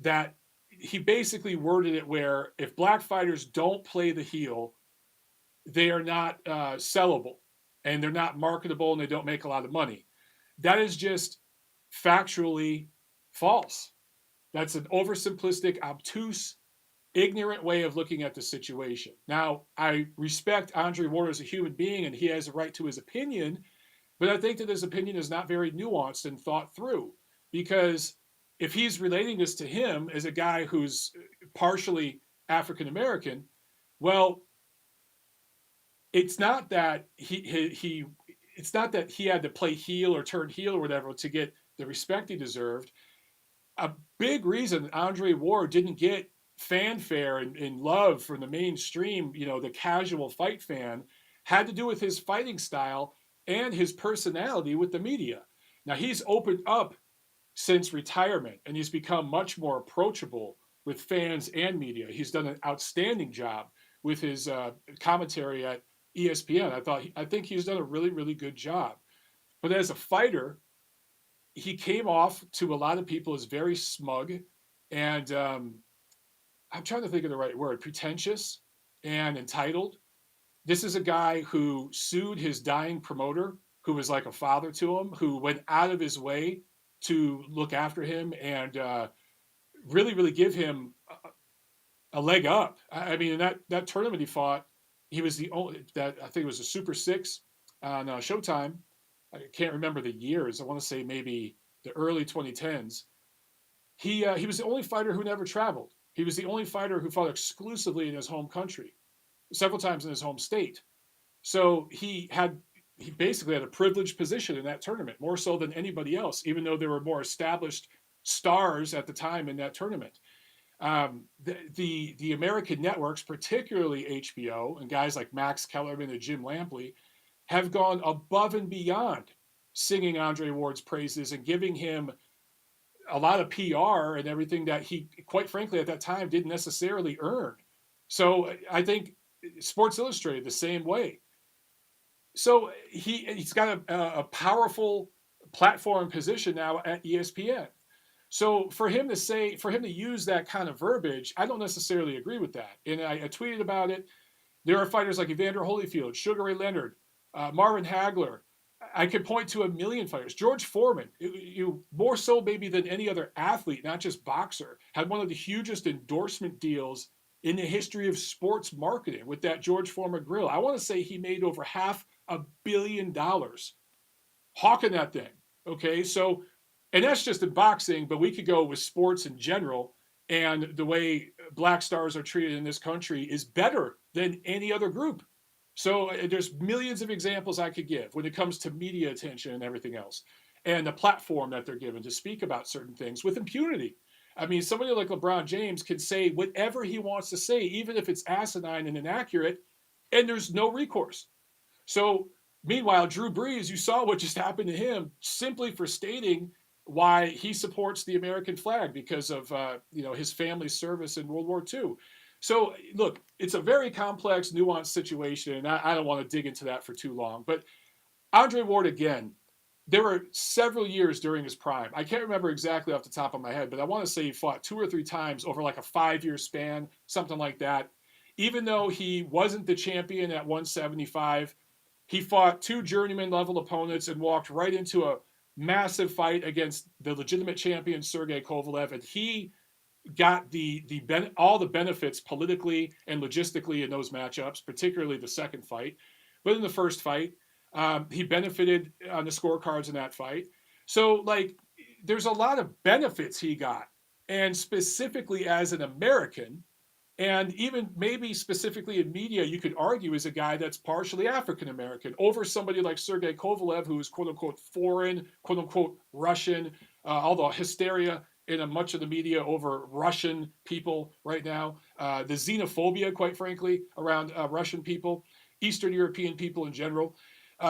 that he basically worded it where if black fighters don't play the heel, they are not sellable and they're not marketable and they don't make a lot of money. That is just factually false. That's an oversimplistic, obtuse ignorant way of looking at the situation. Now, I respect Andre Ward as a human being, and he has a right to his opinion, but I think that his opinion is not very nuanced and thought through, because if he's relating this to him as a guy who's partially African American, well, it's not that he it's not that he had to play heel or turn heel or whatever to get the respect he deserved. A big reason Andre Ward didn't get fanfare and love from the mainstream, the casual fight fan, had to do with his fighting style and his personality with the media. Now, he's opened up since retirement, and he's become much more approachable with fans and media. He's done an outstanding job with his commentary at ESPN. I think he's done a really, really good job. But as a fighter, he came off to a lot of people as very smug and I'm trying to think of the right word, pretentious and entitled. This is a guy who sued his dying promoter, who was like a father to him, who went out of his way to look after him and really, really give him a leg up. I mean, in that tournament he fought, he was the only that I think it was a Super Six on Showtime. I can't remember the years. I want to say maybe the early 2010s. He was the only fighter who never traveled. He was the only fighter who fought exclusively in his home country, several times in his home state. So he basically had a privileged position in that tournament, more so than anybody else, even though there were more established stars at the time in that tournament. The American networks, particularly HBO, and guys like Max Kellerman and Jim Lampley, have gone above and beyond singing Andre Ward's praises and giving him a lot of PR and everything that he, quite frankly, at that time didn't necessarily earn. So I think Sports Illustrated the same way. So he's got a powerful platform position now at ESPN. So for him to use that kind of verbiage, I don't necessarily agree with that. And I tweeted about it. There are fighters like Evander Holyfield, Sugar Ray Leonard, Marvin Hagler. I could point to a million fighters. George Foreman, you more so maybe than any other athlete, not just boxer, had one of the hugest endorsement deals in the history of sports marketing with that George Foreman grill. I want to say he made over $500 million hawking that thing. Okay, so, and that's just in boxing, but we could go with sports in general. And the way black stars are treated in this country is better than any other group. So there's millions of examples I could give when it comes to media attention and everything else, and the platform that they're given to speak about certain things with impunity. I mean, somebody like LeBron James can say whatever he wants to say, even if it's asinine and inaccurate, and there's no recourse. So meanwhile, Drew Brees, you saw what just happened to him simply for stating why he supports the American flag because of his family's service in World War II. So look, it's a very complex, nuanced situation, and I don't want to dig into that for too long. But Andre Ward, again, there were several years during his prime. I can't remember exactly off the top of my head, but I want to say he fought 2 or 3 times over like a 5-year span, something like that. Even though he wasn't the champion at 175, he fought 2 journeyman level opponents and walked right into a massive fight against the legitimate champion Sergey Kovalev, and he got all the benefits politically and logistically in those matchups, particularly the second fight. But in the first fight, he benefited on the scorecards in that fight. So, like, there's a lot of benefits he got, and specifically as an American, and even maybe specifically in media, you could argue is a guy that's partially African American over somebody like Sergey Kovalev, who is quote unquote foreign, quote unquote Russian, although hysteria in much of the media over Russian people right now, the xenophobia, quite frankly, around Russian people, Eastern European people in general.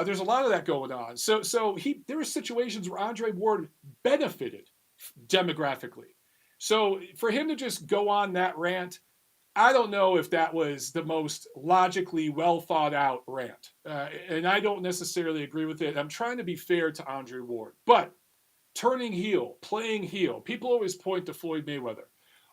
There's a lot of that going on. So there were situations where Andre Ward benefited demographically. So for him to just go on that rant, I don't know if that was the most logically well thought out rant. And I don't necessarily agree with it. I'm trying to be fair to Andre Ward. But turning heel, playing heel, people always point to Floyd Mayweather.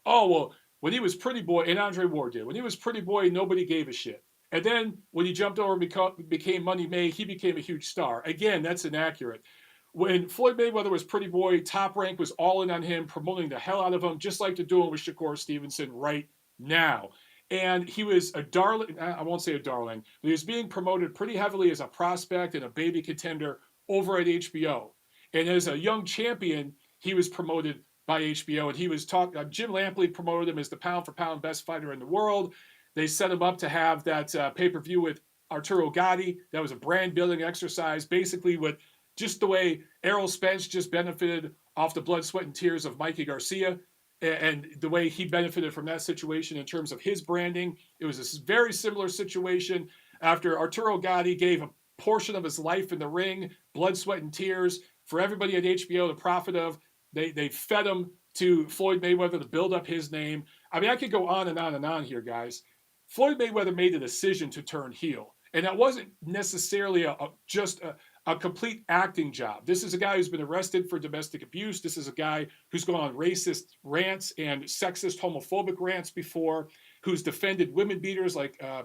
Oh, well, when he was Pretty Boy, and Andre Ward did, when he was Pretty Boy, nobody gave a shit. And then when he jumped over and became Money May, he became a huge star. Again, that's inaccurate. When Floyd Mayweather was Pretty Boy, Top Rank was all in on him, promoting the hell out of him, just like they're doing with Shakur Stevenson right now. And he was a darling, I won't say a darling, but he was being promoted pretty heavily as a prospect and a baby contender over at HBO. And as a young champion, he was promoted by HBO. And he was talking, Jim Lampley promoted him as the pound for pound best fighter in the world. They set him up to have that pay per view with Arturo Gatti. That was a brand building exercise, basically, with just the way Errol Spence just benefited off the blood, sweat, and tears of Mikey Garcia and the way he benefited from that situation in terms of his branding. It was a very similar situation after Arturo Gatti gave a portion of his life in the ring, blood, sweat, and tears for everybody at HBO to profit of. They fed him to Floyd Mayweather to build up his name. I mean, I could go on and on and on here, guys. Floyd Mayweather made a decision to turn heel. And that wasn't necessarily just a complete acting job. This is a guy who's been arrested for domestic abuse. This is a guy who's gone on racist rants and sexist, homophobic rants before, who's defended women beaters like I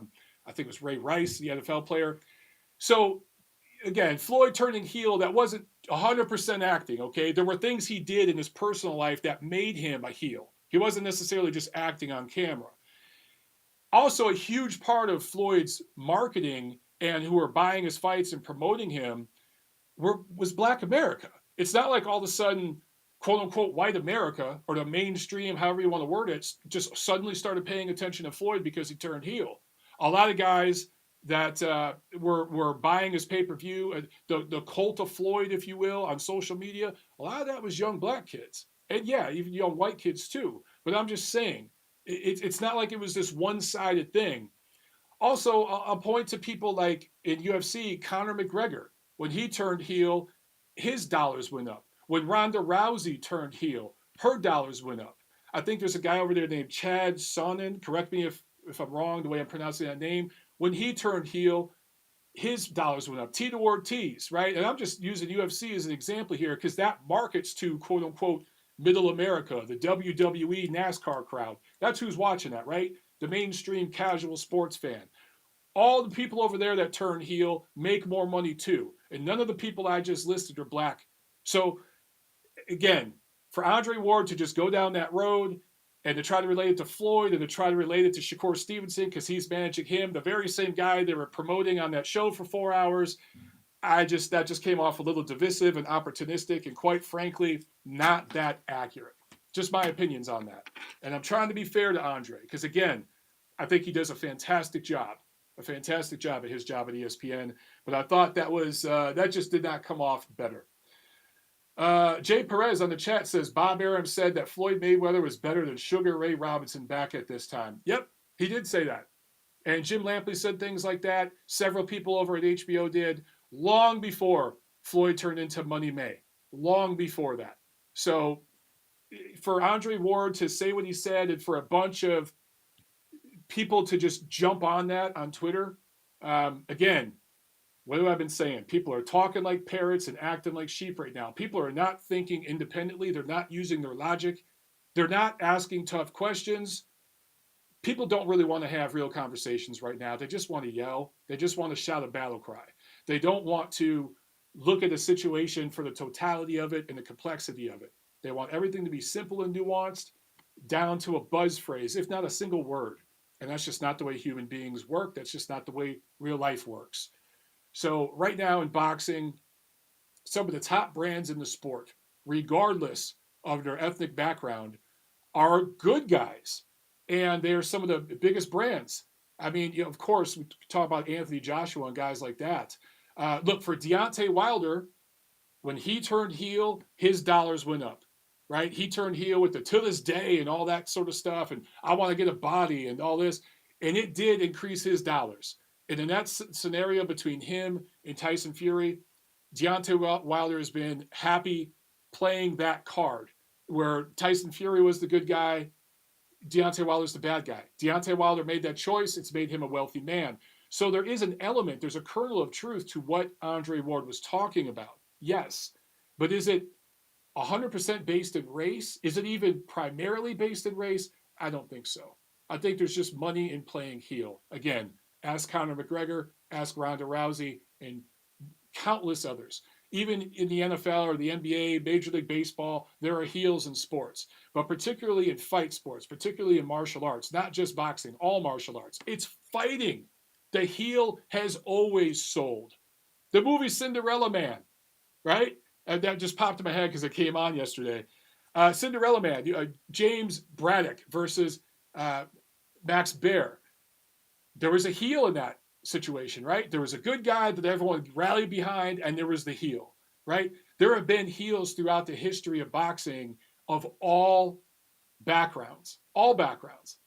think it was Ray Rice, the NFL player. So again, Floyd turning heel, that wasn't 100% acting, okay? There were things he did in his personal life that made him a heel. He wasn't necessarily just acting on camera. Also, a huge part of Floyd's marketing and who were buying his fights and promoting him was Black America. It's not like all of a sudden, quote unquote, white America or the mainstream, however you want to word it, just suddenly started paying attention to Floyd because he turned heel. A lot of guys that were buying his pay per view, the cult of Floyd, if you will, on social media, a lot of that was young black kids. And yeah, even young white kids too. But I'm just saying, it's not like it was this one sided thing. Also, I'll point to people like in UFC, Conor McGregor. When he turned heel, his dollars went up. When Ronda Rousey turned heel, her dollars went up. I think there's a guy over there named Chad Sonnen. Correct me if I'm wrong the way I'm pronouncing that name. When he turned heel, his dollars went up. Tito Ortiz, right? And I'm just using UFC as an example here because that markets to quote unquote middle America, the WWE NASCAR crowd. That's who's watching that, right? The mainstream casual sports fan. All the people over there that turn heel make more money too. And none of the people I just listed are black. So again, for Andre Ward to just go down that road and to try to relate it to Floyd and to try to relate it to Shakur Stevenson because he's managing him, the very same guy they were promoting on that show for 4 hours, that just came off a little divisive and opportunistic and quite frankly, not that accurate. Just my opinions on that. And I'm trying to be fair to Andre because again, I think he does a fantastic job at his job at ESPN. But I thought that just did not come off better. Jay Perez on the chat says Bob Arum said that Floyd Mayweather was better than Sugar Ray Robinson back at this time. Yep, he did say that. And Jim Lampley said things like that. Several people over at HBO did long before Floyd turned into Money May. Long before that. So for Andre Ward to say what he said and for a bunch of people to just jump on that on Twitter, again, what have I been saying? People are talking like parrots and acting like sheep right now. People are not thinking independently. They're not using their logic. They're not asking tough questions. People don't really want to have real conversations right now. They just want to yell. They just want to shout a battle cry. They don't want to look at a situation for the totality of it and the complexity of it. They want everything to be simple and nuanced, down to a buzz phrase, if not a single word. And that's just not the way human beings work. That's just not the way real life works. So right now in boxing, some of the top brands in the sport, regardless of their ethnic background, are good guys. And they're some of the biggest brands. I mean, of course, we talk about Anthony Joshua and guys like that. Look, for Deontay Wilder, when he turned heel, his dollars went up, right? He turned heel with the to this day and all that sort of stuff. And I want to get a body and all this. And it did increase his dollars. And in that scenario between him and Tyson Fury, Deontay Wilder has been happy playing that card where Tyson Fury was the good guy, Deontay Wilder's the bad guy. Deontay Wilder made that choice. It's made him a wealthy man. So there is an element, there's a kernel of truth to what Andre Ward was talking about. Yes. But is it 100% based in race? Is it even primarily based in race? I don't think so. I think there's just money in playing heel. Again, ask Conor McGregor, ask Ronda Rousey, and countless others. even in the NFL or the NBA, Major League Baseball, there are heels in sports, but particularly in fight sports, particularly in martial arts, not just boxing, all martial arts. It's fighting. The heel has always sold. The movie Cinderella Man, right? And that just popped in my head because it came on yesterday. Cinderella Man, James Braddock versus uh, Max Baer. There was a heel in that situation, right? There was a good guy that everyone rallied behind, and there was the heel, right? There have been heels throughout the history of boxing of all backgrounds,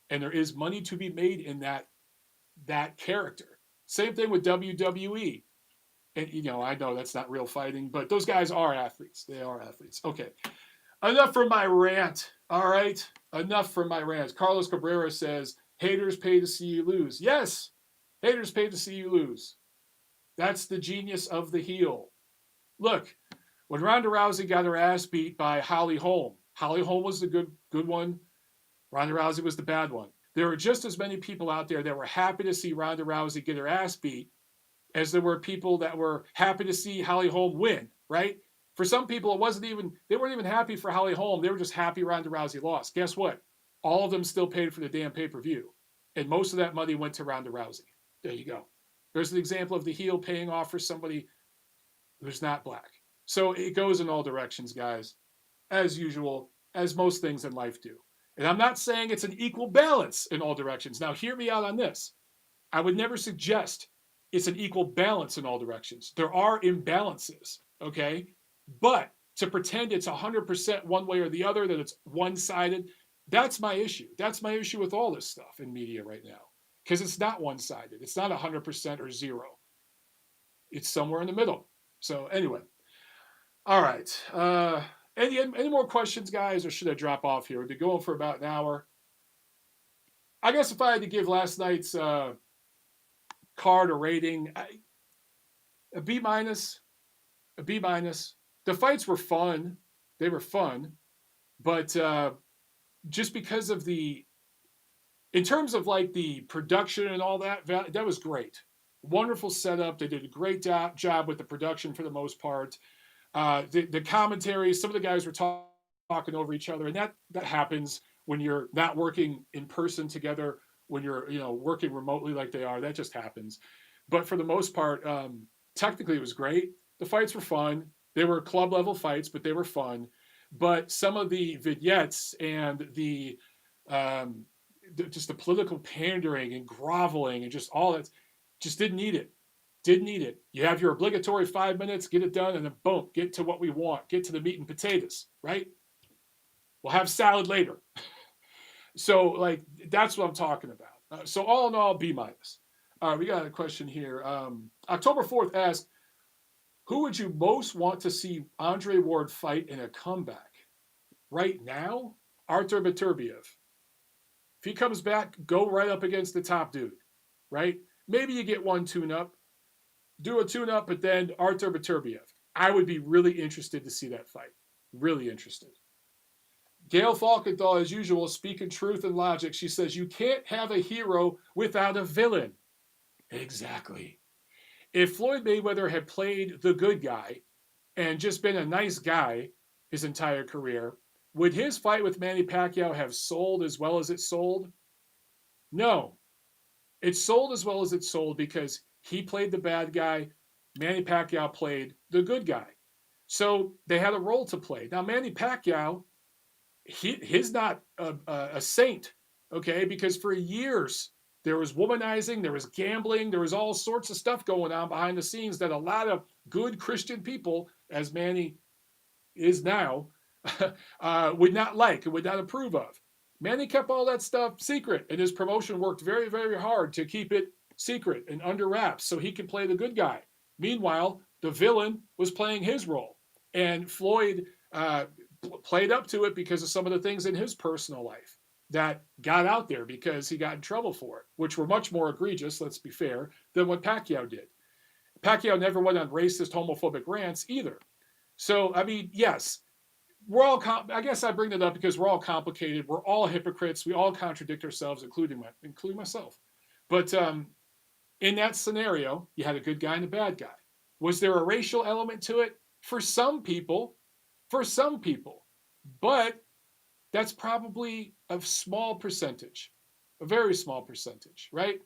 and there is money to be made in that character. Same thing with WWE. And I know that's not real fighting, but those guys are athletes. They are athletes. Okay. Enough for my rant. All right. Enough for my rant. Carlos Cabrera says, haters pay to see you lose. Yes. Haters pay to see you lose. That's the genius of the heel. Look, when Ronda Rousey got her ass beat by Holly Holm was the good one. Ronda Rousey was the bad one. There were just as many people out there that were happy to see Ronda Rousey get her ass beat as there were people that were happy to see Holly Holm win, right? For some people, they weren't even happy for Holly Holm. They were just happy Ronda Rousey lost. Guess what? All of them still paid for the damn pay-per-view. And most of that money went to Ronda Rousey. There you go. There's an example of the heel paying off for somebody who's not black. So it goes in all directions, guys, as usual, as most things in life do. And I'm not saying it's an equal balance in all directions. Now, hear me out on this. I would never suggest it's an equal balance in all directions. There are imbalances, okay? But to pretend it's 100% one way or the other, that it's one-sided, that's my issue. That's my issue with all this stuff in media right now. Because it's not one-sided. It's not 100% or zero. It's somewhere in the middle. So anyway. All right. Any more questions, guys, or should I drop off here? We've been going for about an hour. I guess if I had to give last night's card a rating, a B minus, a B minus. The fights were fun. They were fun. But just because of in terms of like the production and all that, that was great. Wonderful setup. They did a great job with the production for the most part. The commentary, some of the guys were talking over each other, and that happens when you're not working in person together, when you're working remotely like they are. That just happens. But for the most part, technically it was great. The fights were fun. They were club level fights, but they were fun. But some of the vignettes and just the political pandering and groveling and just all that, just didn't need it. Didn't need it. You have your obligatory 5 minutes, get it done, and then boom, get to what we want. Get to the meat and potatoes, right? We'll have salad later. So, like, that's what I'm talking about. So, all in all, B minus. We got a question here. October 4th asked, who would you most want to see Andre Ward fight in a comeback? Right now, Artur Beterbiev. If he comes back, go right up against the top dude, right? Maybe you get one tune-up. Do a tune-up, but then Artur Beterbiev. I would be really interested to see that fight. Really interested. Gail Falkenthal, as usual, speaking truth and logic. She says, you can't have a hero without a villain. Exactly. If Floyd Mayweather had played the good guy and just been a nice guy his entire career, would his fight with Manny Pacquiao have sold as well as it sold? No. It sold as well as it sold because he played the bad guy. Manny Pacquiao played the good guy. So they had a role to play. Now, Manny Pacquiao, he's not a saint, okay? Because for years, there was womanizing, there was gambling, there was all sorts of stuff going on behind the scenes that a lot of good Christian people, as Manny is now, would not like and would not approve of. Manny kept all that stuff secret, and his promotion worked very, very hard to keep it secret and under wraps so he could play the good guy. Meanwhile, the villain was playing his role, and Floyd played up to it because of some of the things in his personal life that got out there because he got in trouble for it, which were much more egregious, let's be fair, than what Pacquiao did. Pacquiao never went on racist, homophobic rants either. So, I mean, yes, we're all, I guess I bring that up because we're all complicated. We're all hypocrites. We all contradict ourselves, including myself. But in that scenario, you had a good guy and a bad guy. Was there a racial element to it? for some people, but that's probably a small percentage, a very small percentage, right?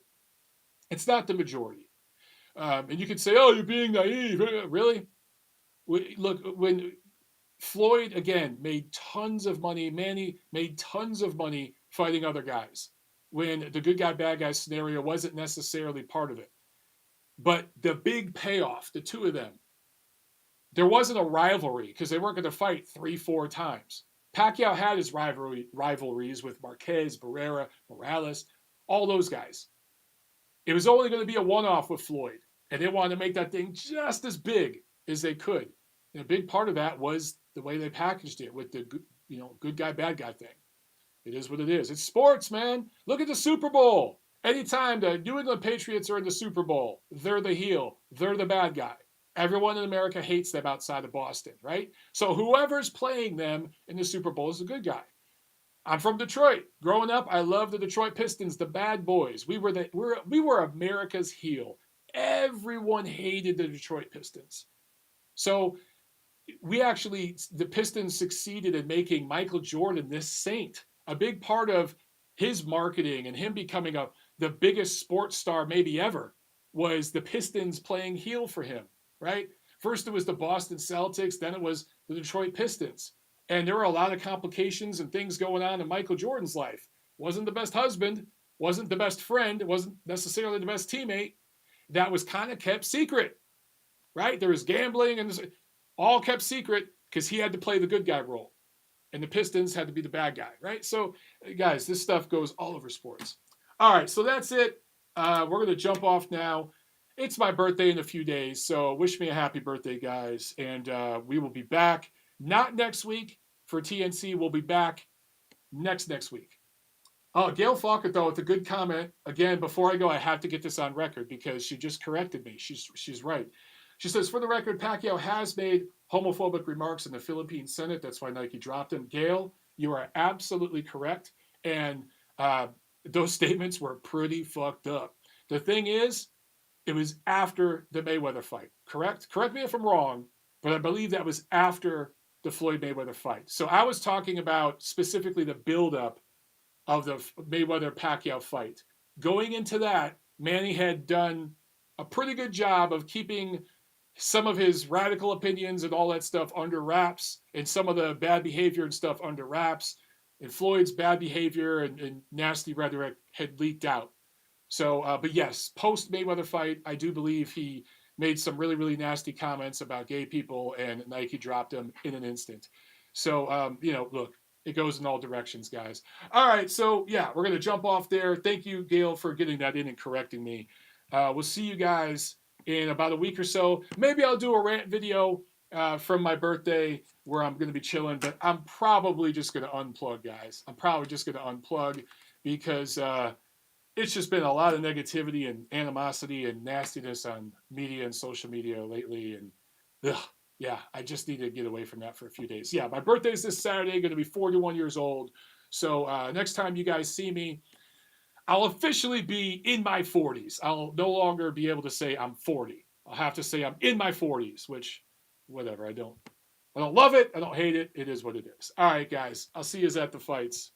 It's not the majority. And you could say, oh, you're being naive. Really? Look, when Floyd, again, made tons of money, Manny made tons of money fighting other guys when the good guy, bad guy scenario wasn't necessarily part of it. But the big payoff, the two of them, there wasn't a rivalry because they weren't going to fight 3-4 times. Pacquiao had his rivalries with Marquez, Barrera, Morales, all those guys. It was only going to be a one-off with Floyd, and they wanted to make that thing just as big as they could. And a big part of that was the way they packaged it with the good guy, bad guy thing. It is what it is. It's sports, man. Look at the Super Bowl. Anytime the New England Patriots are in the Super Bowl, they're the heel. They're the bad guy. Everyone in America hates them outside of Boston, right? So whoever's playing them in the Super Bowl is a good guy. I'm from Detroit. Growing up, I loved the Detroit Pistons, the bad boys. We were America's heel. Everyone hated the Detroit Pistons. So the Pistons succeeded in making Michael Jordan this saint. A big part of his marketing and him becoming the biggest sports star maybe ever was the Pistons playing heel for him, right? First it was the Boston Celtics, then it was the Detroit Pistons. And there were a lot of complications and things going on in Michael Jordan's life. Wasn't the best husband, wasn't the best friend, wasn't necessarily the best teammate. That was kind of kept secret, right? There was gambling and all kept secret because he had to play the good guy role. And the Pistons had to be the bad guy, right? So, guys, this stuff goes all over sports. All right, so that's it. We're going to jump off now. It's my birthday in a few days, so wish me a happy birthday, guys. And we will be back, not next week for TNC. We'll be back next week. Oh, Gail Falker, though, with a good comment. Again, before I go, I have to get this on record because she just corrected me. She's right. She says, for the record, Pacquiao has made homophobic remarks in the Philippine Senate. That's why Nike dropped him. Gail, you are absolutely correct. And those statements were pretty fucked up. The thing is, it was after the Mayweather fight, correct? Correct me if I'm wrong, but I believe that was after the Floyd Mayweather fight. So I was talking about specifically the buildup of the Mayweather-Pacquiao fight. Going into that, Manny had done a pretty good job of keeping some of his radical opinions and all that stuff under wraps, and some of the bad behavior and stuff under wraps. And Floyd's bad behavior and nasty rhetoric had leaked out. So, but yes, post Mayweather fight, I do believe he made some really, really nasty comments about gay people, and Nike dropped him in an instant. So, look, it goes in all directions, guys. All right, so yeah, we're going to jump off there. Thank you, Gail, for getting that in and correcting me. We'll see you guys in about a week or so. Maybe I'll do a rant video from my birthday where I'm going to be chilling, but I'm probably just going to unplug, guys. I'm probably just going to unplug because it's just been a lot of negativity and animosity and nastiness on media and social media lately. And yeah, I just need to get away from that for a few days. Yeah, my birthday's this Saturday, going to be 41 years old. So next time you guys see me, I'll officially be in my 40s. I'll no longer be able to say I'm 40. I'll have to say I'm in my 40s, which, whatever. I don't love it. I don't hate it. It is what it is. All right, guys. I'll see you at the fights.